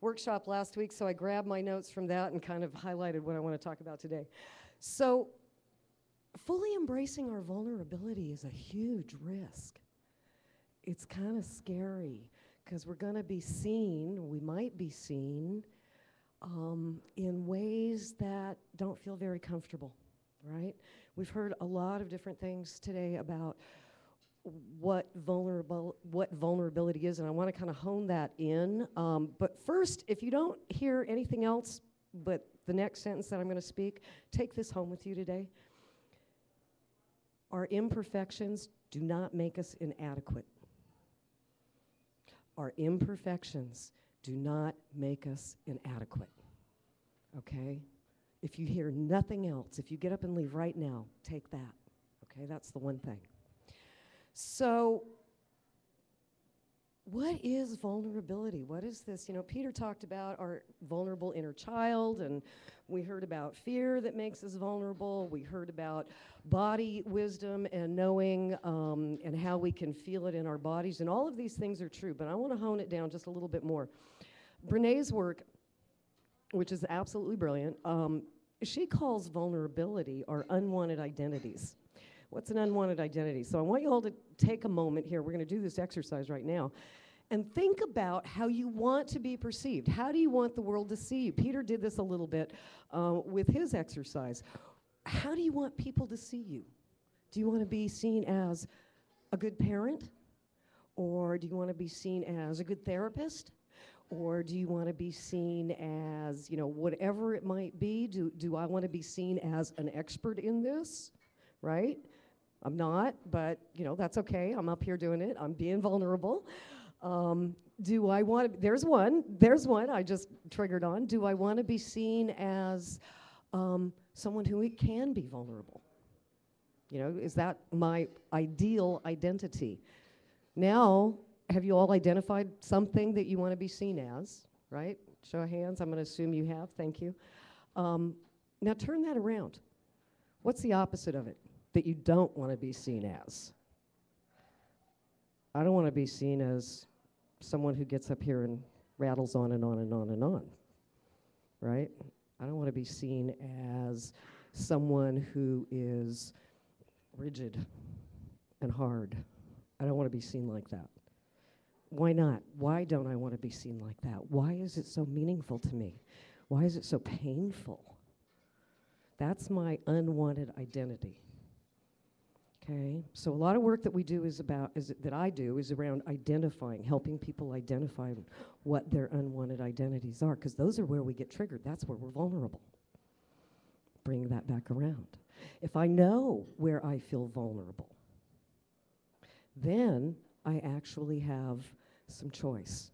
workshop last week, so I grabbed my notes from that and kind of highlighted what I want to talk about today. So fully embracing our vulnerability is a huge risk. It's kind of scary because we're going to be seen, we might be seen, in ways that don't feel very comfortable, right? We've heard a lot of different things today about what vulnerability is, and I want to kind of hone that in. But first, if you don't hear anything else but the next sentence that I'm going to speak, take this home with you today. Our imperfections do not make us inadequate. Our imperfections do not make us inadequate, okay? If you hear nothing else, if you get up and leave right now, take that, okay? That's the one thing. So what is vulnerability? What is this? You know, Peter talked about our vulnerable inner child, and we heard about fear that makes us vulnerable. We heard about body wisdom and knowing and how we can feel it in our bodies, and all of these things are true, but I want to hone it down just a little bit more. Brené's work, which is absolutely brilliant, she calls vulnerability our unwanted identities. What's an unwanted identity? So I want you all to take a moment here. We're going to do this exercise right now. And think about how you want to be perceived. How do you want the world to see you? Peter did this a little bit with his exercise. How do you want people to see you? Do you want to be seen as a good parent? Or do you want to be seen as a good therapist? Or do you want to be seen as, you know, whatever it might be? Do I want to be seen as an expert in this, right? I'm not, but, you know, that's okay. I'm up here doing it. I'm being vulnerable. Do I want to, there's one I just triggered on. Do I want to be seen as someone who can be vulnerable? You know, is that my ideal identity? Now, have you all identified something that you want to be seen as, right? Show of hands, I'm going to assume you have, thank you. Now turn that around. What's the opposite of it that you don't want to be seen as? I don't want to be seen as someone who gets up here and rattles on and on and on and on, right? I don't want to be seen as someone who is rigid and hard. I don't want to be seen like that. Why not? Why don't I want to be seen like that? Why is it so meaningful to me? Why is it so painful? That's my unwanted identity. Okay, so a lot of work that we do is around identifying, helping people identify what their unwanted identities are, because those are where we get triggered. That's where we're vulnerable. Bring that back around. If I know where I feel vulnerable, then I actually have some choice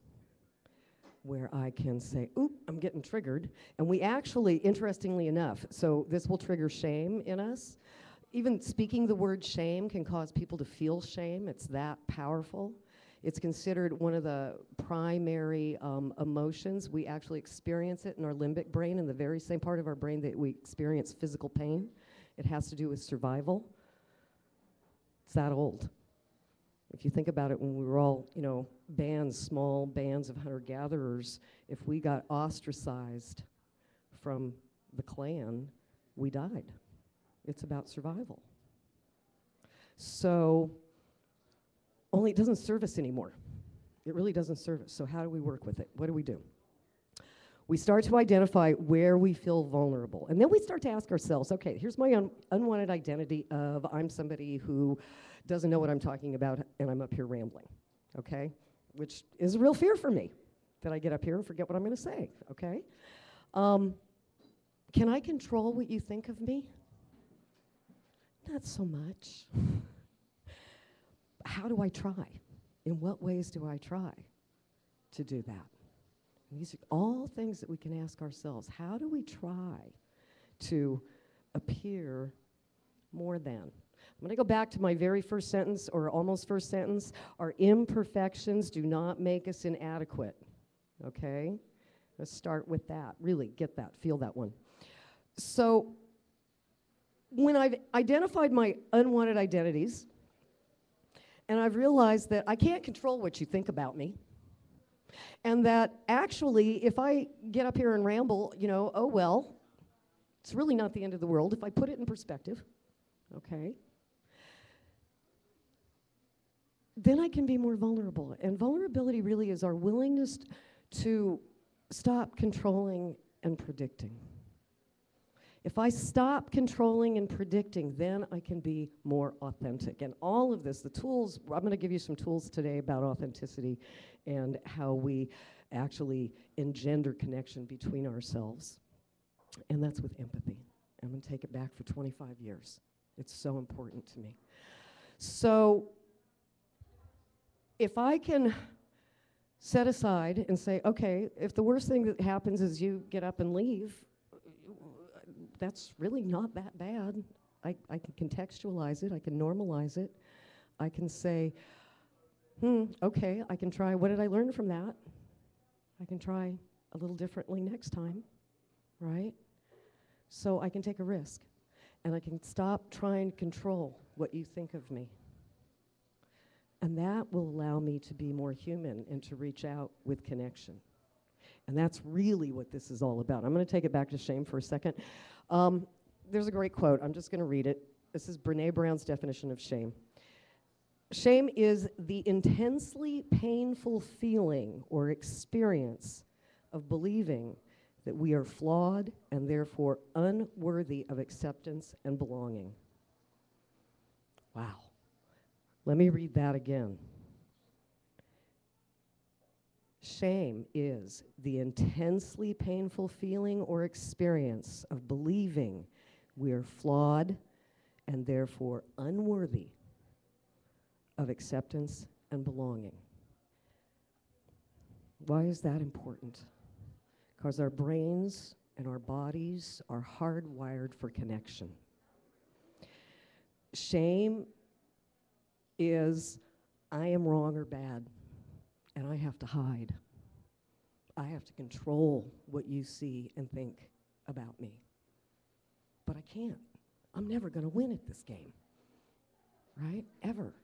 where I can say, oop, I'm getting triggered. And we actually, interestingly enough, so this will trigger shame in us. Even speaking the word shame can cause people to feel shame. It's that powerful. It's considered one of the primary emotions. We actually experience it in our limbic brain, in the very same part of our brain that we experience physical pain. It has to do with survival. It's that old. If you think about it, when we were all, you know, small bands of hunter-gatherers, if we got ostracized from the clan, we died. It's about survival. So, only it doesn't serve us anymore. It really doesn't serve us. So how do we work with it? What do? We start to identify where we feel vulnerable. And then we start to ask ourselves, okay, here's my unwanted identity of I'm somebody who doesn't know what I'm talking about, and I'm up here rambling, okay? Which is a real fear for me, that I get up here and forget what I'm going to say, okay? Can I control what you think of me? Not so much. How do I try? In what ways do I try to do that? And these are all things that we can ask ourselves. How do we try to appear more than? I'm going to go back to my very first sentence, or almost first sentence. Our imperfections do not make us inadequate. Okay? Let's start with that. Really get that, feel that one. So, when I've identified my unwanted identities, and I've realized that I can't control what you think about me, and that actually, if I get up here and ramble, you know, oh well, it's really not the end of the world if I put it in perspective, okay? Then I can be more vulnerable. And vulnerability really is our willingness to stop controlling and predicting. If I stop controlling and predicting, then I can be more authentic. And all of this, the tools, I'm going to give you some tools today about authenticity and how we actually engender connection between ourselves. And that's with empathy. I'm going to take it back for 25 years. It's so important to me. So if I can set aside and say, okay, if the worst thing that happens is you get up and leave, that's really not that bad. I can contextualize it. I can normalize it. I can say, okay, I can try. What did I learn from that? I can try a little differently next time, right? So I can take a risk, and I can stop trying to control what you think of me. And that will allow me to be more human and to reach out with connection. And that's really what this is all about. I'm going to take it back to shame for a second. There's a great quote. I'm just going to read it. This is Brené Brown's definition of shame. Shame is the intensely painful feeling or experience of believing that we are flawed and therefore unworthy of acceptance and belonging. Wow. Let me read that again. Shame is the intensely painful feeling or experience of believing we are flawed and therefore unworthy of acceptance and belonging. Why is that important? Because our brains and our bodies are hardwired for connection. Shame is, I am wrong or bad, and I have to hide. I have to control what you see and think about me. But I can't. I'm never going to win at this game, right? Ever.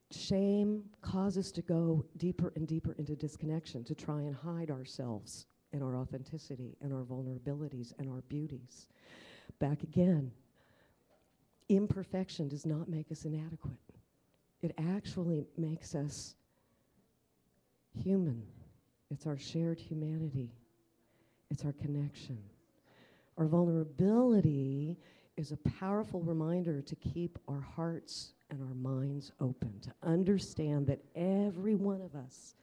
Shame causes us to go deeper and deeper into disconnection, to try and hide ourselves and our authenticity and our vulnerabilities and our beauties. Back again, imperfection does not make us inadequate. It actually makes us human. It's our shared humanity. It's our connection. Our vulnerability is a powerful reminder to keep our hearts and our minds open, to understand that every one of us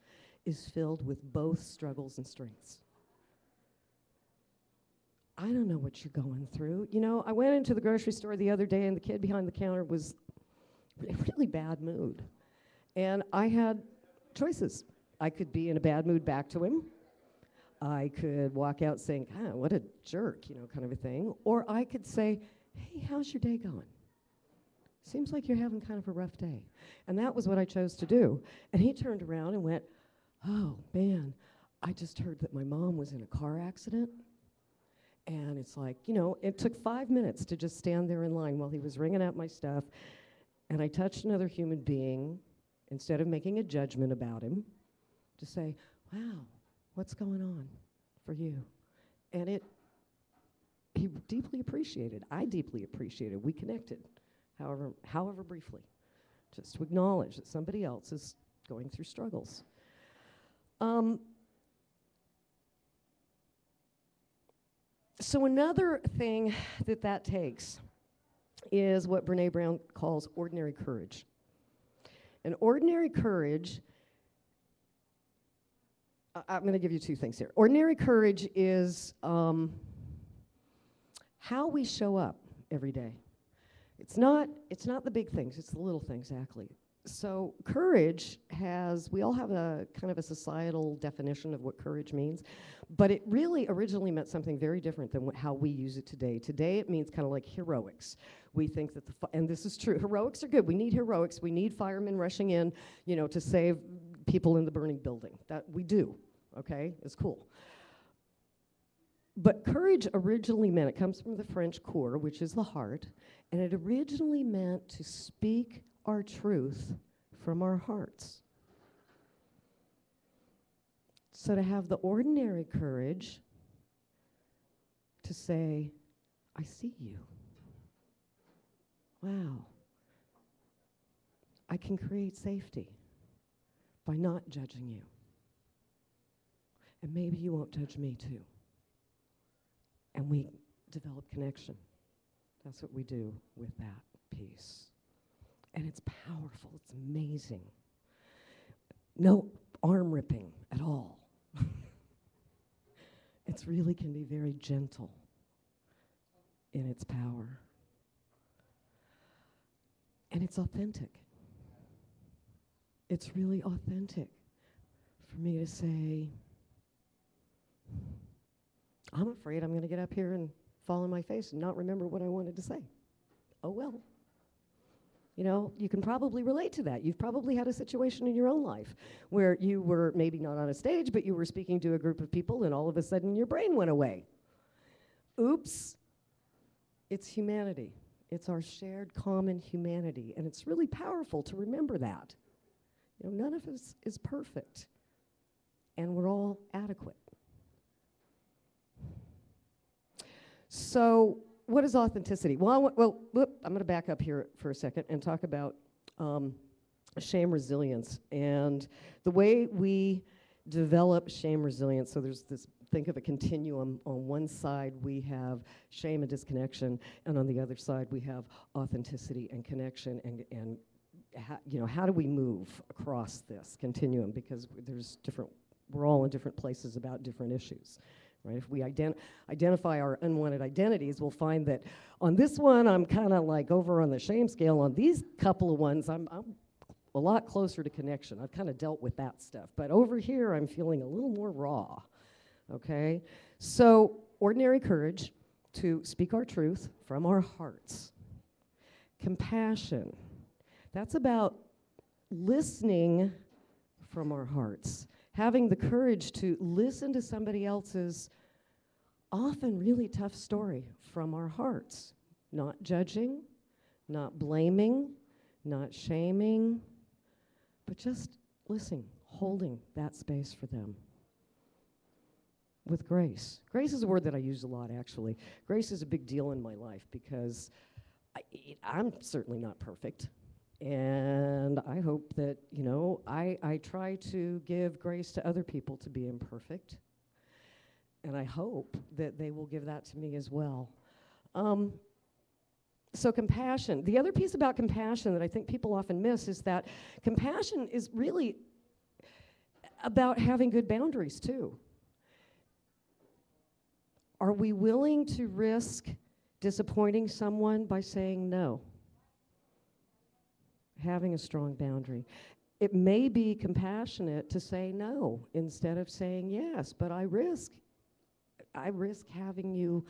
is filled with both struggles and strengths. I don't know what you're going through. You know, I went into the grocery store the other day and the kid behind the counter was in a really bad mood. And I had choices. I could be in a bad mood back to him. I could walk out saying, ah, what a jerk, you know, kind of a thing. Or I could say, hey, how's your day going? Seems like you're having kind of a rough day. And that was what I chose to do. And he turned around and went, oh, man, I just heard that my mom was in a car accident. And it's like, you know, it took 5 minutes to just stand there in line while he was ringing out my stuff. And I touched another human being, instead of making a judgment about him, to say, wow, what's going on for you? And he deeply appreciated. I deeply appreciated. We connected, however briefly, just to acknowledge that somebody else is going through struggles. So another thing that takes is what Brene Brown calls ordinary courage. And ordinary courage, I'm going to give you two things here. Ordinary courage is how we show up every day. It's not the big things, it's the little things, actually. So courage we all have a kind of a societal definition of what courage means, but it really originally meant something very different than how we use it today. Today it means kind of like heroics. We think that and this is true, heroics are good. We need heroics. We need firemen rushing in, to save people in the burning building. That we do, okay? It's cool. But courage originally meant, it comes from the French coeur, which is the heart, and it originally meant to speak our truth from our hearts. So to have the ordinary courage to say, I see you. Wow. I can create safety by not judging you. And maybe you won't judge me too. And we develop connection. That's what we do with that piece. And it's powerful, it's amazing. No arm ripping at all. It really can be very gentle in its power. And it's authentic. It's really authentic for me to say, I'm afraid I'm going to get up here and fall on my face and not remember what I wanted to say. Oh well. You can probably relate to that. You've probably had a situation in your own life where you were maybe not on a stage, but you were speaking to a group of people and all of a sudden your brain went away. Oops. It's humanity. It's our shared common humanity, and it's really powerful to remember that. None of us is perfect, and we're all adequate. So what is authenticity? Well, I'm going to back up here for a second and talk about shame resilience and the way we develop shame resilience. So there's this, think of a continuum. On one side, we have shame and disconnection, and on the other side, we have authenticity and connection, and how do we move across this continuum? Because we're all in different places about different issues. Right? If we identify our unwanted identities, we'll find that on this one, I'm kind of like over on the shame scale. On these couple of ones, I'm a lot closer to connection. I've kind of dealt with that stuff. But over here, I'm feeling a little more raw. Okay? So, ordinary courage to speak our truth from our hearts. Compassion. That's about listening from our hearts. Having the courage to listen to somebody else's often really tough story from our hearts. Not judging, not blaming, not shaming, but just listening, holding that space for them. With grace. Grace is a word that I use a lot, actually. Grace is a big deal in my life because I'm certainly not perfect. And I hope that, I try to give grace to other people to be imperfect. And I hope that they will give that to me as well. So compassion. The other piece about compassion that I think people often miss is that compassion is really about having good boundaries, too. Are we willing to risk disappointing someone by saying no? Having a strong boundary. It may be compassionate to say no instead of saying yes, but I risk having you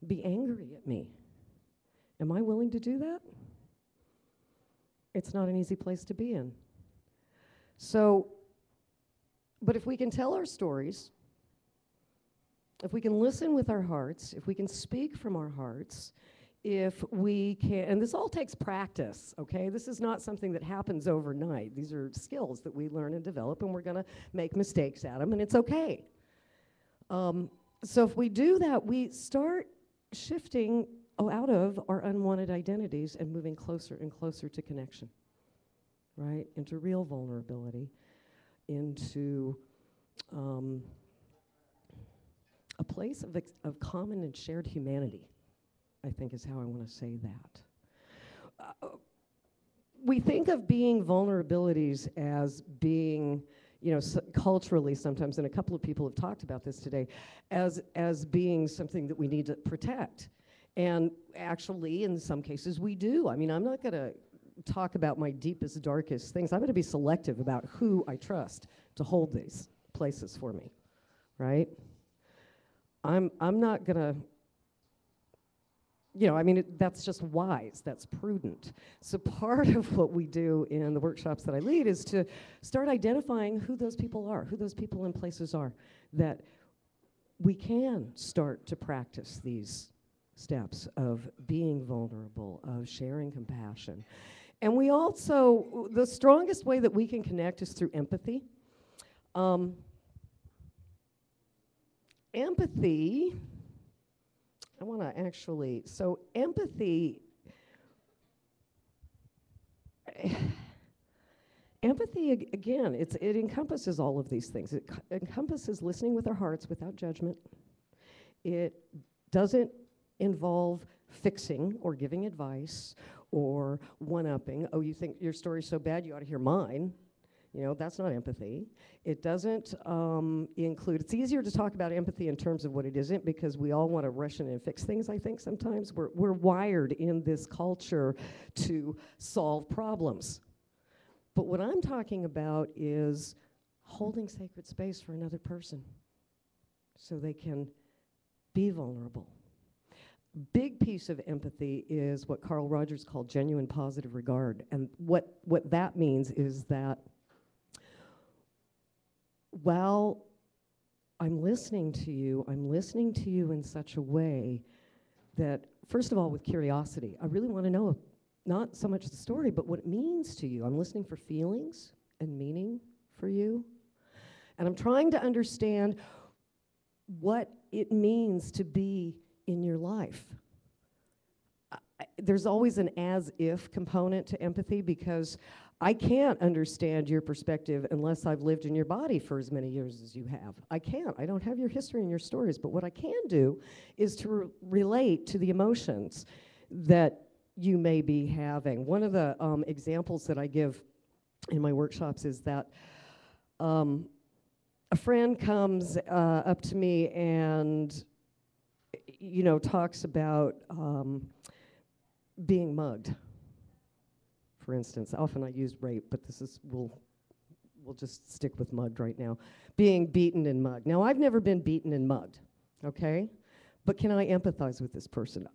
be angry at me. Am I willing to do that? It's not an easy place to be in. So, but if we can tell our stories, if we can listen with our hearts, if we can speak from our hearts, if we can, and this all takes practice, okay? This is not something that happens overnight. These are skills that we learn and develop, and we're gonna make mistakes at them, and it's okay. So if we do that, we start shifting out of our unwanted identities and moving closer and closer to connection, right? Into real vulnerability, into a place of common and shared humanity, I think is how I want to say that. we think of being vulnerabilities as being, culturally sometimes, and a couple of people have talked about this today, as being something that we need to protect. And actually, in some cases, we do. I mean, I'm not going to talk about my deepest, darkest things. I'm going to be selective about who I trust to hold these places for me, right? I'm not going to, that's just wise, that's prudent. So part of what we do in the workshops that I lead is to start identifying who those people are, who those people and places are, that we can start to practice these steps of being vulnerable, of sharing compassion. And we also, the strongest way that we can connect is through empathy. Empathy, I want to actually, so empathy, again, it encompasses all of these things. It encompasses listening with our hearts without judgment. It doesn't involve fixing or giving advice or one-upping. Oh, you think your story's so bad, you ought to hear mine. That's not empathy. It doesn't include, it's easier to talk about empathy in terms of what it isn't, because we all want to rush in and fix things, I think, sometimes. We're wired in this culture to solve problems. But what I'm talking about is holding sacred space for another person so they can be vulnerable. Big piece of empathy is what Carl Rogers called genuine positive regard. And what that means is that while I'm listening to you in such a way that, first of all, with curiosity, I really want to know not so much the story, but what it means to you. I'm listening for feelings and meaning for you. And I'm trying to understand what it means to be in your life. There's always an as-if component to empathy, because I can't understand your perspective unless I've lived in your body for as many years as you have. I can't. I don't have your history and your stories. But what I can do is to relate to the emotions that you may be having. One of the examples that I give in my workshops is that a friend comes up to me and talks about being mugged, for instance. Often I use rape, but we'll just stick with mugged right now. Being beaten and mugged. Now, I've never been beaten and mugged, okay? But can I empathize with this person?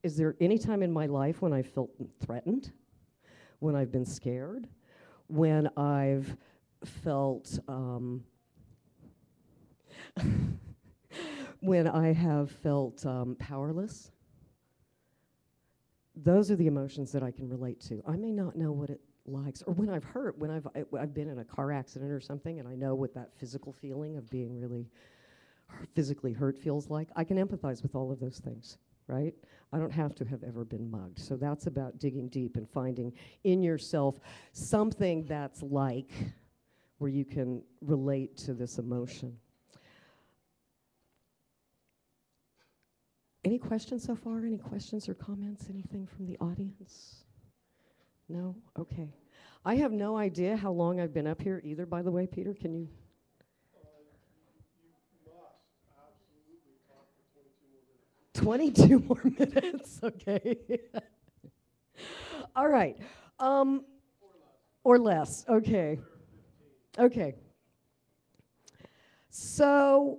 Is there any time in my life when I felt threatened, when I've been scared, when I've felt when I have felt powerless? Those are the emotions that I can relate to. I may not know what it likes, or when I've hurt, when I've been in a car accident or something, and I know what that physical feeling of being really physically hurt feels like. I can empathize with all of those things, right? I don't have to have ever been mugged. So that's about digging deep and finding in yourself something that's like, where you can relate to this emotion. Any questions so far? Any questions or comments? Anything from the audience? No? Okay. I have no idea how long I've been up here either, by the way. Peter, can you? You must absolutely talk for 22 more minutes. 22 more minutes, okay. All right. Or less, okay. Okay. So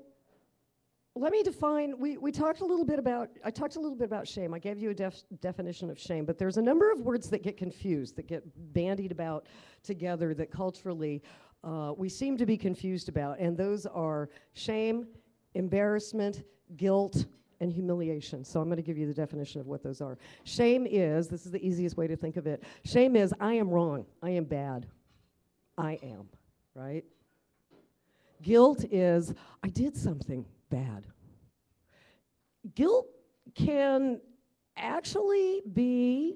let me define, I talked a little bit about shame. I gave you a definition of shame, but there's a number of words that get confused, that get bandied about together, that culturally we seem to be confused about, and those are shame, embarrassment, guilt, and humiliation. So I'm going to give you the definition of what those are. Shame is, this is the easiest way to think of it, shame is, I am wrong, I am bad, I am, right? Guilt is, I did something bad. Guilt can actually be,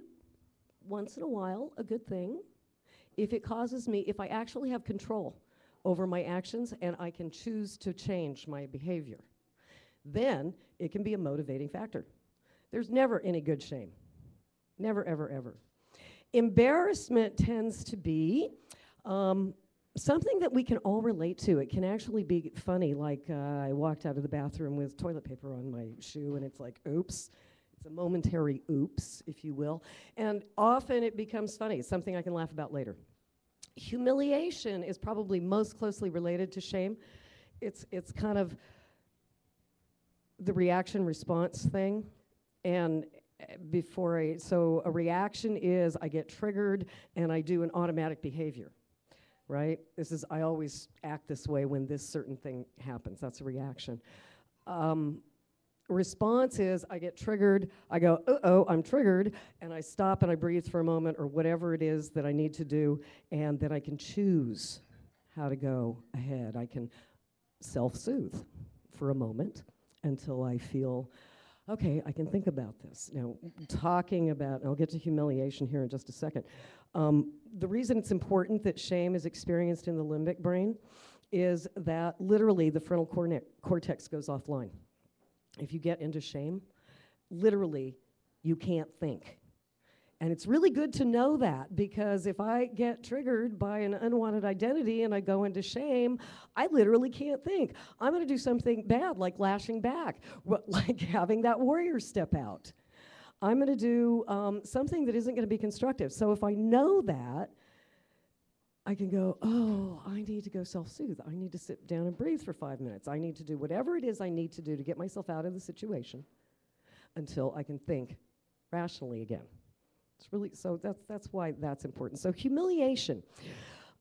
once in a while, a good thing if it causes me, if I actually have control over my actions and I can choose to change my behavior. Then it can be a motivating factor. There's never any good shame. Never, ever, ever. Embarrassment tends to be something that we can all relate to. It can actually be funny, like I walked out of the bathroom with toilet paper on my shoe, and it's like, oops. It's a momentary oops, if you will. And often it becomes funny. It's something I can laugh about later. Humiliation is probably most closely related to shame. It's kind of the reaction-response thing. And so a reaction is I get triggered and I do an automatic behavior, right? I always act this way when this certain thing happens. That's a reaction. Response is I get triggered, I go, uh-oh, I'm triggered, and I stop and I breathe for a moment or whatever it is that I need to do, and then I can choose how to go ahead. I can self-soothe for a moment until I feel, okay, I can think about this. Now, talking about, and I'll get to humiliation here in just a second. The reason it's important that shame is experienced in the limbic brain is that literally the frontal cortex goes offline. If you get into shame, literally, you can't think. And it's really good to know that, because if I get triggered by an unwanted identity and I go into shame, I literally can't think. I'm going to do something bad, like lashing back, like having that warrior step out. I'm going to do something that isn't going to be constructive. So if I know that, I can go, oh, I need to go self-soothe. I need to sit down and breathe for 5 minutes. I need to do whatever it is I need to do to get myself out of the situation until I can think rationally again. It's really, so that's why that's important. So humiliation.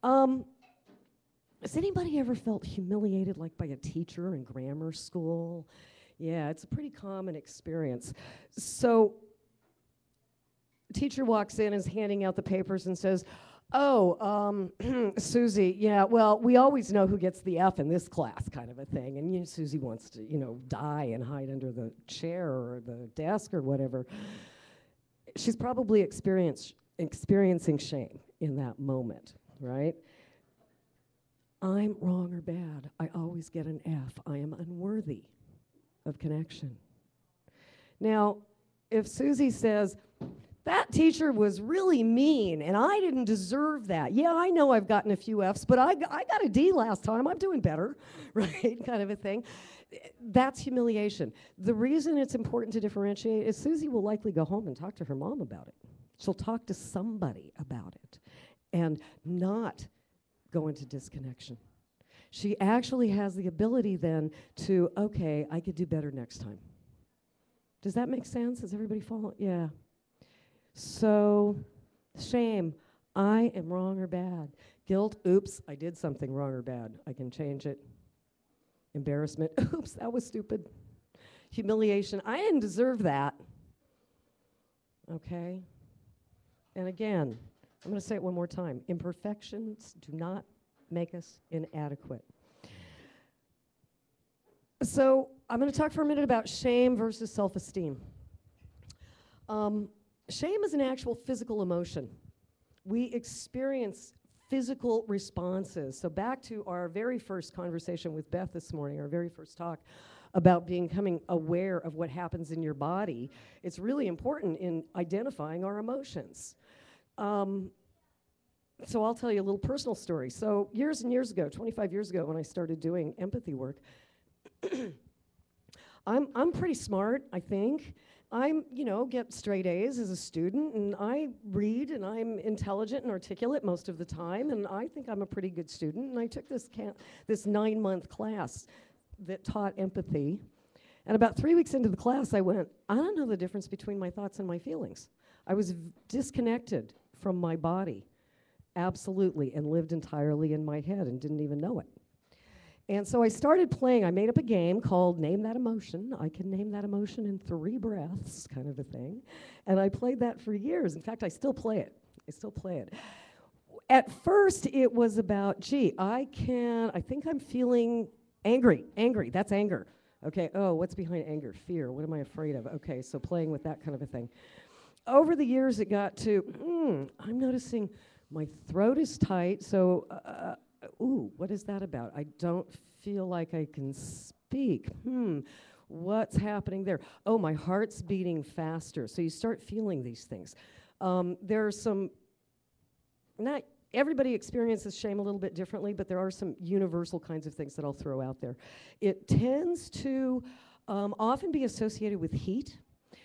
Has anybody ever felt humiliated, like by a teacher in grammar school? Yeah, it's a pretty common experience. So teacher walks in, is handing out the papers and says, oh, Susie, yeah, well, we always know who gets the F in this class, kind of a thing. And Susie wants to, die and hide under the chair or the desk or whatever. She's probably experiencing shame in that moment, right? I'm wrong or bad. I always get an F. I am unworthy of connection. Now, if Susie says, that teacher was really mean, and I didn't deserve that. Yeah, I know I've gotten a few Fs, but I got a D last time. I'm doing better, right? Kind of a thing. That's humiliation. The reason it's important to differentiate is Susie will likely go home and talk to her mom about it. She'll talk to somebody about it and not go into disconnection. She actually has the ability then to, okay, I could do better next time. Does that make sense? Does everybody follow? Yeah. So, shame, I am wrong or bad. Guilt, oops, I did something wrong or bad. I can change it. Embarrassment, oops, that was stupid. Humiliation, I didn't deserve that. Okay? And again, I'm going to say it one more time. Imperfections do not make us inadequate. So, I'm going to talk for a minute about shame versus self-esteem. Shame is an actual physical emotion. We experience physical responses. So back to our very first conversation with Beth this morning, our very first talk about becoming aware of what happens in your body. It's really important in identifying our emotions. So I'll tell you a little personal story. So years and years ago, 25 years ago, when I started doing empathy work, I'm pretty smart, I think. Get straight A's as a student, and I read, and I'm intelligent and articulate most of the time, and I think I'm a pretty good student. And I took this 9-month class that taught empathy, and about 3 weeks into the class, I went, I don't know the difference between my thoughts and my feelings. I was disconnected from my body, absolutely, and lived entirely in my head and didn't even know it. And so I started playing. I made up a game called Name That Emotion. I can name that emotion in 3 breaths, kind of a thing. And I played that for years. In fact, I still play it. At first, it was about, I think I'm feeling angry. Angry, that's anger. Okay, oh, what's behind anger? Fear, what am I afraid of? Okay, so playing with that kind of a thing. Over the years, it got to, I'm noticing my throat is tight, so, ooh, what is that about? I don't feel like I can speak. What's happening there? Oh, my heart's beating faster. So you start feeling these things. There are some not everybody experiences shame a little bit differently, but there are some universal kinds of things that I'll throw out there. It tends to often be associated with heat.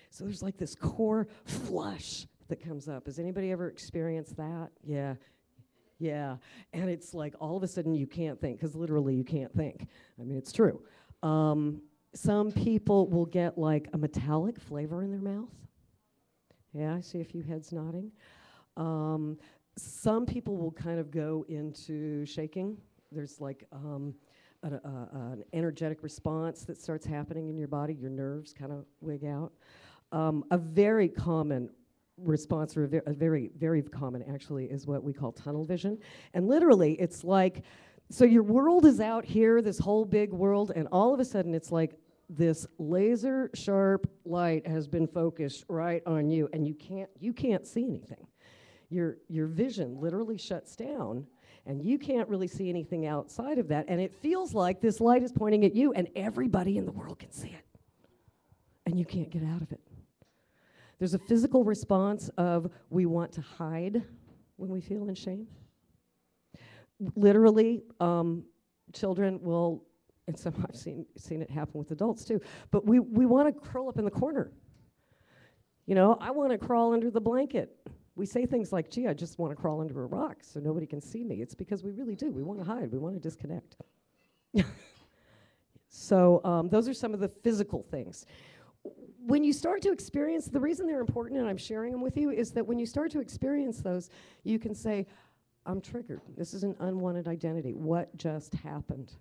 So there's like this core flush that comes up. Has anybody ever experienced that? Yeah. Yeah. And it's like all of a sudden you can't think, because literally you can't think. I mean, it's true. Some people will get like a metallic flavor in their mouth. Yeah, I see a few heads nodding. Some people will kind of go into shaking. There's like an energetic response that starts happening in your body. Your nerves kind of wig out. A very common response, or a very, very common actually, is what we call tunnel vision. And literally, it's like, so your world is out here, this whole big world, and all of a sudden it's like this laser sharp light has been focused right on you, and you can't see anything. Your vision literally shuts down, and you can't really see anything outside of that, and it feels like this light is pointing at you, and everybody in the world can see it, and you can't get out of it. There's a physical response of we want to hide when we feel in shame. Literally, children will, and some I've seen it happen with adults too, but we want to curl up in the corner. You know, I want to crawl under the blanket. We say things like, gee, I just want to crawl under a rock so nobody can see me. It's because we really do. We want to hide. We want to disconnect. So those are some of the physical things. When you start to experience, the reason they're important, and I'm sharing them with you, is that when you start to experience those, you can say, I'm triggered. This is an unwanted identity. What just happened?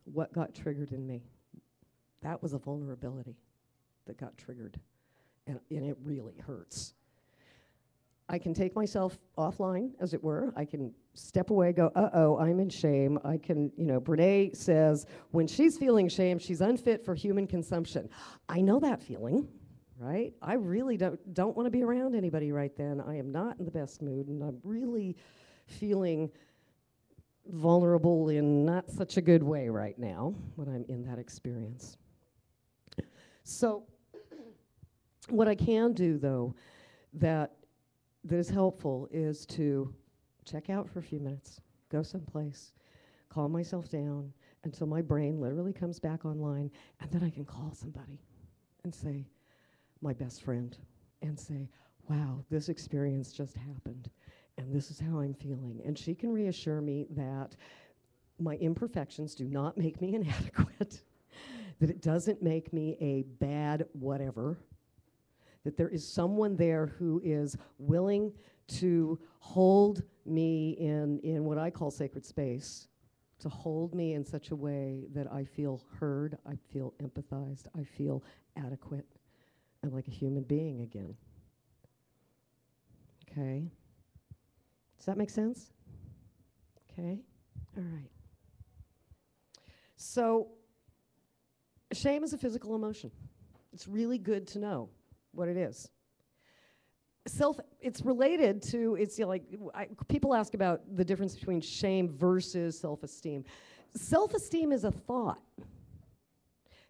What got triggered in me? That was a vulnerability that got triggered, and it really hurts. I can take myself offline, as it were. I can step away, go, uh-oh, I'm in shame. I can, Brene says, when she's feeling shame, she's unfit for human consumption. I know that feeling, right? I really don't want to be around anybody right then. I am not in the best mood, and I'm really feeling vulnerable in not such a good way right now when I'm in that experience. So what I can do, though, that is helpful is to check out for a few minutes, go someplace, calm myself down until my brain literally comes back online, and then I can call somebody and say, my best friend, and say, wow, this experience just happened, and this is how I'm feeling. And she can reassure me that my imperfections do not make me inadequate, that it doesn't make me a bad whatever, that there is someone there who is willing to hold me in what I call sacred space, to hold me in such a way that I feel heard, I feel empathized, I feel adequate, and like a human being again. Okay? Does that make sense? Okay? All right. So, shame is a physical emotion. It's really good to know what it is. It's related to, people ask about the difference between shame versus self-esteem. Self-esteem is a thought.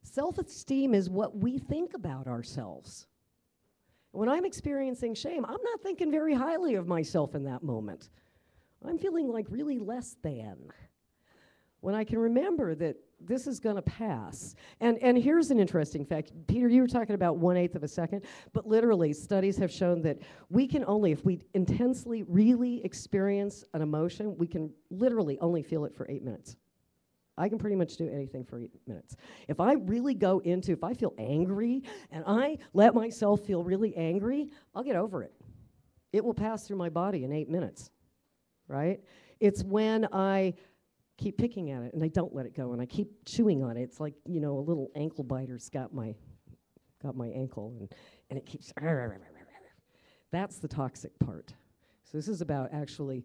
Self-esteem is what we think about ourselves. When I'm experiencing shame, I'm not thinking very highly of myself in that moment. I'm feeling like really less than. When I can remember that this is going to pass. And here's an interesting fact. Peter, you were talking about 1/8 of a second, but literally studies have shown that we can only, if we intensely really experience an emotion, we can literally only feel it for 8 minutes. I can pretty much do anything for 8 minutes. If I really go into, if I feel angry and I let myself feel really angry, I'll get over it. It will pass through my body in 8 minutes, right? It's when I keep picking at it and I don't let it go and I keep chewing on it. It's like, a little ankle biter's got my ankle and it keeps, that's the toxic part. So this is about actually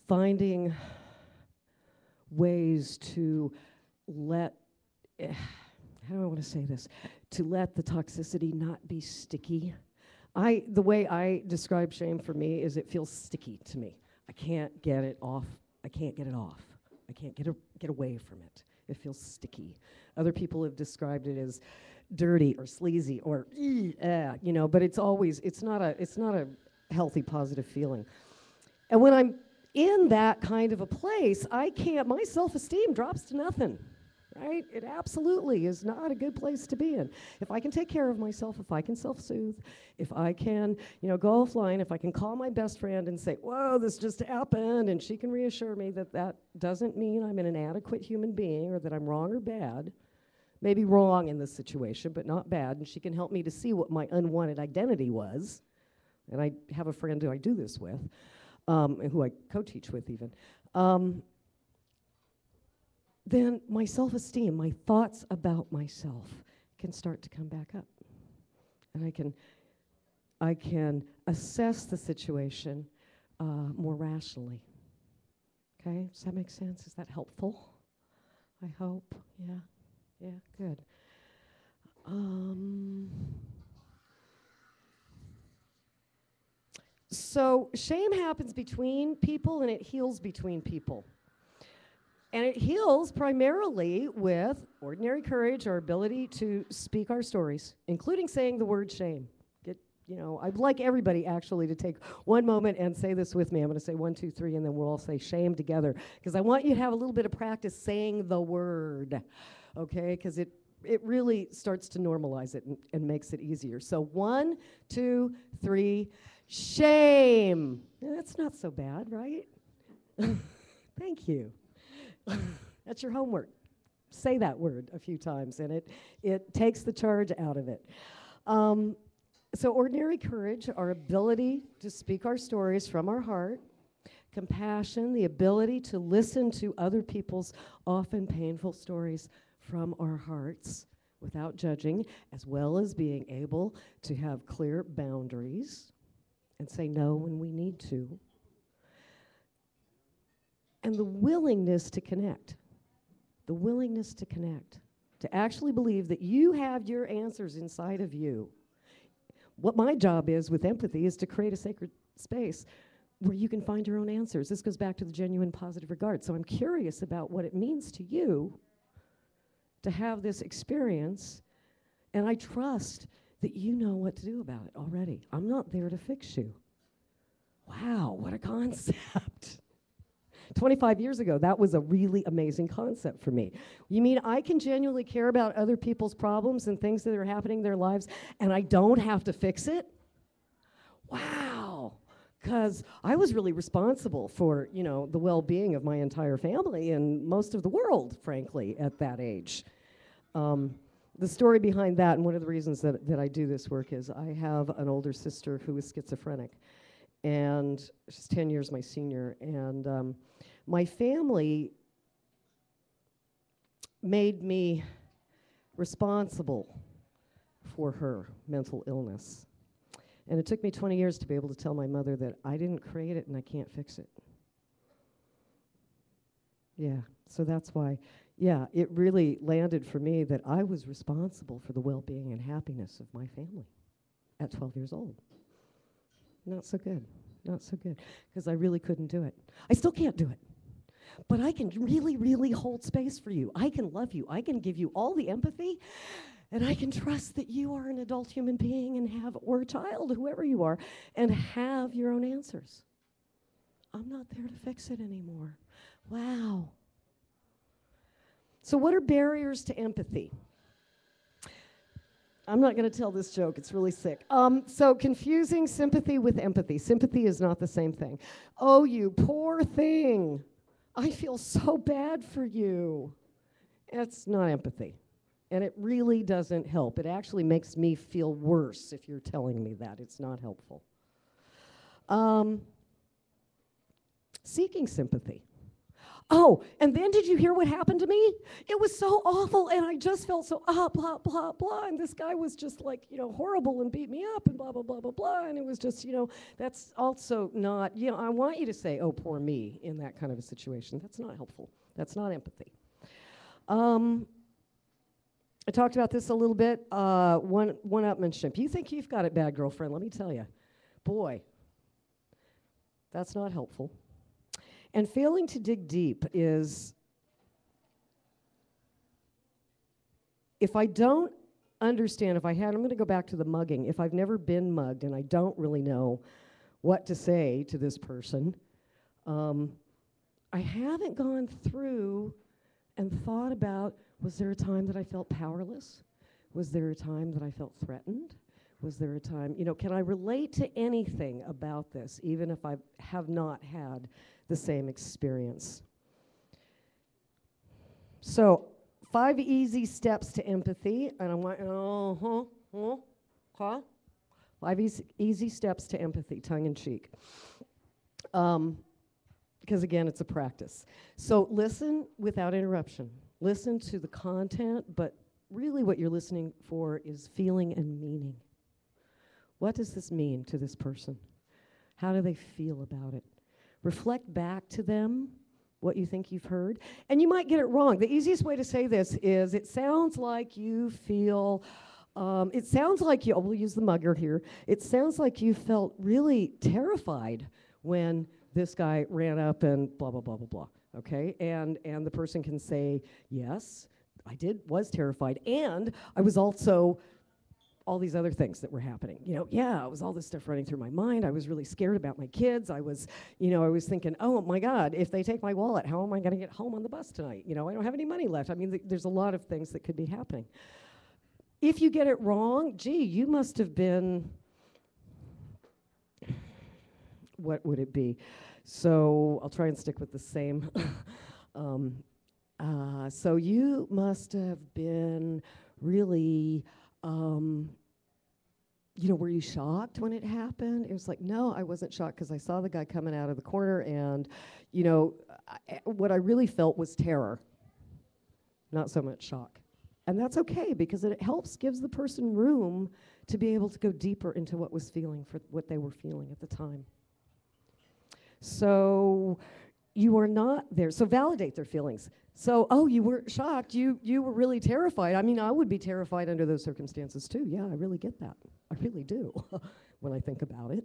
finding ways to let, how do I want to say this? To let the toxicity not be sticky. The way I describe shame for me is it feels sticky to me. I can't get it off. I can't get it off. I can't get away from it. It feels sticky. Other people have described it as dirty or sleazy or, but it's not a healthy, positive feeling. And when I'm in that kind of a place, my self-esteem drops to nothing, right? It absolutely is not a good place to be in. If I can take care of myself, if I can self-soothe, if I can, go offline, if I can call my best friend and say, whoa, this just happened, and she can reassure me that that doesn't mean I'm an inadequate human being or that I'm wrong or bad, maybe wrong in this situation, but not bad, and she can help me to see what my unwanted identity was. And I have a friend who I do this with, who I co-teach with even. Then my self-esteem, my thoughts about myself can start to come back up. And I can assess the situation more rationally. Okay, does that make sense? Is that helpful? I hope, yeah, good. So shame happens between people and it heals between people. And it heals primarily with ordinary courage, our ability to speak our stories, including saying the word shame. I'd like everybody actually to take one moment and say this with me. I'm going to say 1, 2, 3, and then we'll all say shame together. Because I want you to have a little bit of practice saying the word, okay? Because it really starts to normalize it and makes it easier. So 1, 2, 3, shame. That's not so bad, right? Thank you. That's your homework. Say that word a few times, and it takes the charge out of it. So ordinary courage, our ability to speak our stories from our heart, compassion, the ability to listen to other people's often painful stories from our hearts without judging, as well as being able to have clear boundaries and say no when we need to. And the willingness to connect, to actually believe that you have your answers inside of you. What my job is with empathy is to create a sacred space where you can find your own answers. This goes back to the genuine positive regard. So I'm curious about what it means to you to have this experience, and I trust that you know what to do about it already. I'm not there to fix you. Wow, what a concept. 25 years ago, that was a really amazing concept for me. You mean I can genuinely care about other people's problems and things that are happening in their lives, and I don't have to fix it? Wow. Because I was really responsible for, the well-being of my entire family and most of the world, frankly, at that age. The story behind that, and one of the reasons that I do this work, is I have an older sister who is schizophrenic, and she's 10 years my senior, and my family made me responsible for her mental illness. And it took me 20 years to be able to tell my mother that I didn't create it and I can't fix it. Yeah, so that's why, it really landed for me that I was responsible for the well-being and happiness of my family at 12 years old. Not so good, because I really couldn't do it. I still can't do it. But I can really, really hold space for you. I can love you. I can give you all the empathy, and I can trust that you are an adult human being and or a child, whoever you are, and have your own answers. I'm not there to fix it anymore. Wow. So what are barriers to empathy? I'm not going to tell this joke. It's really sick. So confusing sympathy with empathy. Sympathy is not the same thing. Oh, you poor thing. I feel so bad for you. It's not empathy. And it really doesn't help. It actually makes me feel worse if you're telling me that. It's not helpful. Seeking sympathy. Oh, and then did you hear what happened to me? It was so awful, and I just felt so blah, blah, blah, and this guy was just like, horrible and beat me up and blah, blah, blah, blah, blah, and it was just, that's also not, I want you to say, oh, poor me, in that kind of a situation. That's not helpful. That's not empathy. I talked about this a little bit, one-upmanship. You think you've got it bad, girlfriend, let me tell you. Boy, that's not helpful. And failing to dig deep is if I don't understand, I'm going to go back to the mugging. If I've never been mugged and I don't really know what to say to this person, I haven't gone through and thought about, was there a time that I felt powerless? Was there a time that I felt threatened? Was there a time, can I relate to anything about this, even if I have not had the same experience? So, 5 easy steps to empathy, and I want, 5 easy steps to empathy, tongue in cheek. Because again, it's a practice. So listen without interruption. Listen to the content, but really what you're listening for is feeling and meaning. What does this mean to this person? How do they feel about it? Reflect back to them what you think you've heard. And you might get it wrong. The easiest way to say this is, it sounds like you feel, we'll use the mugger here. It sounds like you felt really terrified when this guy ran up and blah, blah, blah, blah, blah, okay? And the person can say, yes, I was terrified, and I was also all these other things that were happening. It was all this stuff running through my mind. I was really scared about my kids. I was thinking, oh my God, if they take my wallet, how am I gonna get home on the bus tonight? I don't have any money left. I mean, there's a lot of things that could be happening. If you get it wrong, gee, you must have been, what would it be? So I'll try and stick with the same. So you must have been really, were you shocked when it happened? It was like, no, I wasn't shocked because I saw the guy coming out of the corner, and, what I really felt was terror, not so much shock. And that's okay, because it gives the person room to be able to go deeper into what they were feeling at the time. So you are not there. So validate their feelings. So, oh, you weren't shocked. You were really terrified. I mean, I would be terrified under those circumstances too. Yeah, I really get that. I really do when I think about it.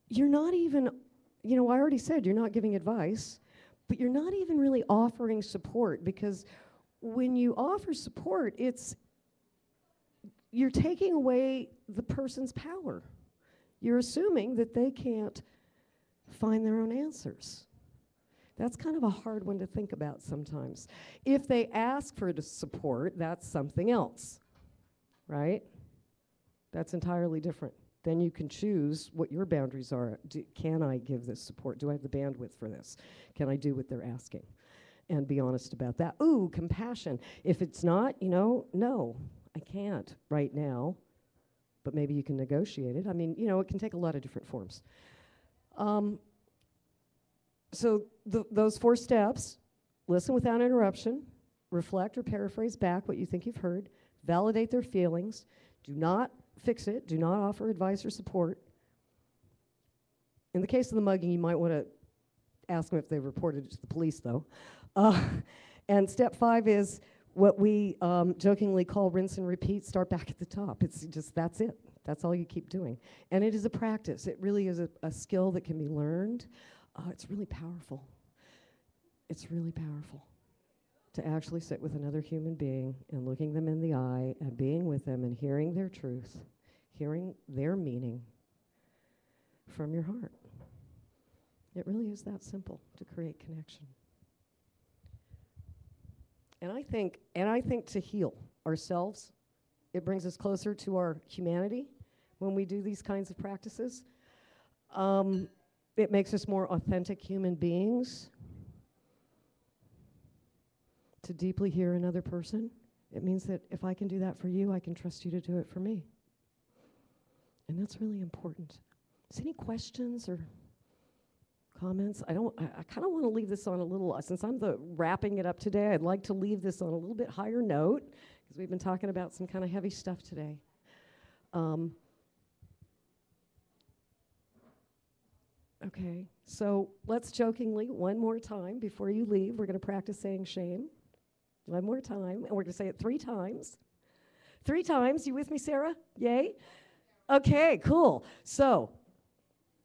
You're not even, I already said you're not giving advice, but you're not even really offering support, because when you offer support, you're taking away the person's power. You're assuming that they can't find their own answers. That's kind of a hard one to think about sometimes. If they ask for the support, that's something else, right? That's entirely different. Then you can choose what your boundaries are. Can I give this support? Do I have the bandwidth for this? Can I do what they're asking? And be honest about that. Ooh, compassion. If it's not, no, I can't right now. But maybe you can negotiate it. I mean, it can take a lot of different forms. So those 4 steps: listen without interruption, reflect or paraphrase back what you think you've heard, validate their feelings, do not fix it, do not offer advice or support. In the case of the mugging, you might want to ask them if they reported it to the police, though. And step 5 is what we jokingly call rinse and repeat, start back at the top. It's just, that's it. That's all you keep doing. And it is a practice. It really is a skill that can be learned. It's really powerful. It's really powerful to actually sit with another human being and looking them in the eye and being with them and hearing their truth, hearing their meaning from your heart. It really is that simple to create connection. And I think to heal ourselves, it brings us closer to our humanity when we do these kinds of practices. It makes us more authentic human beings. To deeply hear another person, it means that if I can do that for you, I can trust you to do it for me. And that's really important. Is any questions or comments? I kind of want to leave this on a little, since I'm wrapping it up today, I'd like to leave this on a little bit higher note, because we've been talking about some kind of heavy stuff today. Okay, so let's jokingly, one more time before you leave, we're going to practice saying shame. One more time, and we're going to say it 3 times. 3 times, you with me, Sarah? Yay? Okay, cool. So,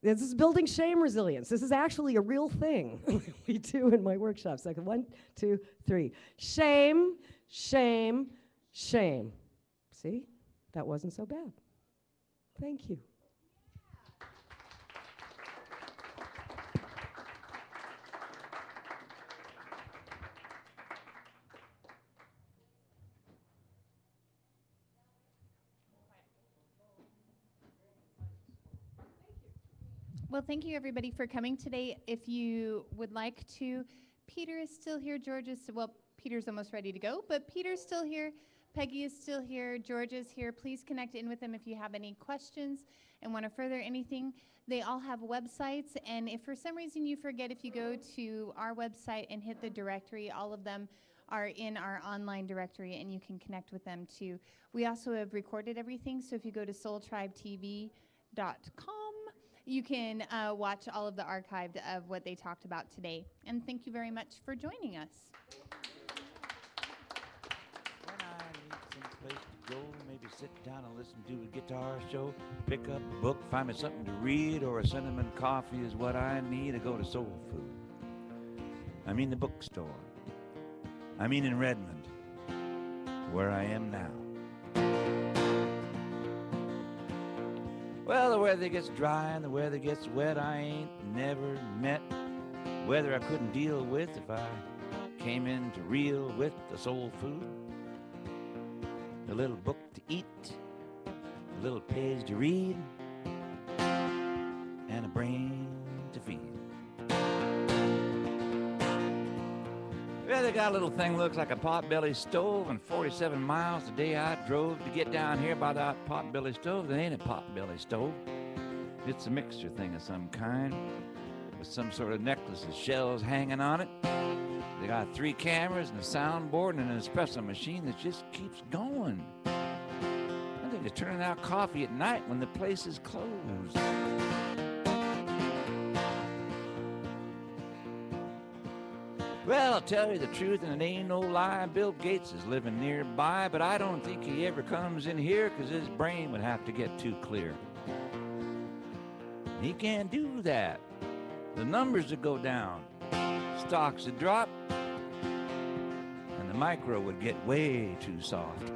This is building shame resilience. This is actually a real thing we do in my workshops. Like 1, 2, 3. Shame, shame, shame. See? That wasn't so bad. Thank you. Well, thank you everybody for coming today. If you would like to, Peter is still here, George is, well, Peter's almost ready to go, but Peter's still here, Peggy is still here, George is here. Please connect in with them if you have any questions and want to further anything. They all have websites, and if for some reason you forget, if you go to our website and hit the directory, all of them are in our online directory, and you can connect with them too. We also have recorded everything, so if you go to soultribetv.com, you can watch all of the archived of what they talked about today. And thank you very much for joining us. When I need some place to go, maybe sit down and listen to a guitar show, pick up a book, find me something to read, or a cinnamon coffee is what I need. I go to SoulFood. I mean the bookstore. I mean in Redmond, where I am now. Well, the weather gets dry and the weather gets wet. I ain't never met weather I couldn't deal with if I came in to reel with the soul food. A little book to eat, a little page to read, and a brain to feed. Well, they got a little thing looks like a potbelly stove, and 47 miles the day I drove to get down here by that potbelly stove. There ain't a potbelly stove. It's a mixture thing of some kind with some sort of necklace of shells hanging on it. They got 3 cameras and a soundboard and an espresso machine that just keeps going. I think they're turning out coffee at night when the place is closed. Well, I'll tell you the truth, and it ain't no lie. Bill Gates is living nearby, but I don't think he ever comes in here because his brain would have to get too clear. He can't do that. The numbers would go down, stocks would drop, and the micro would get way too soft.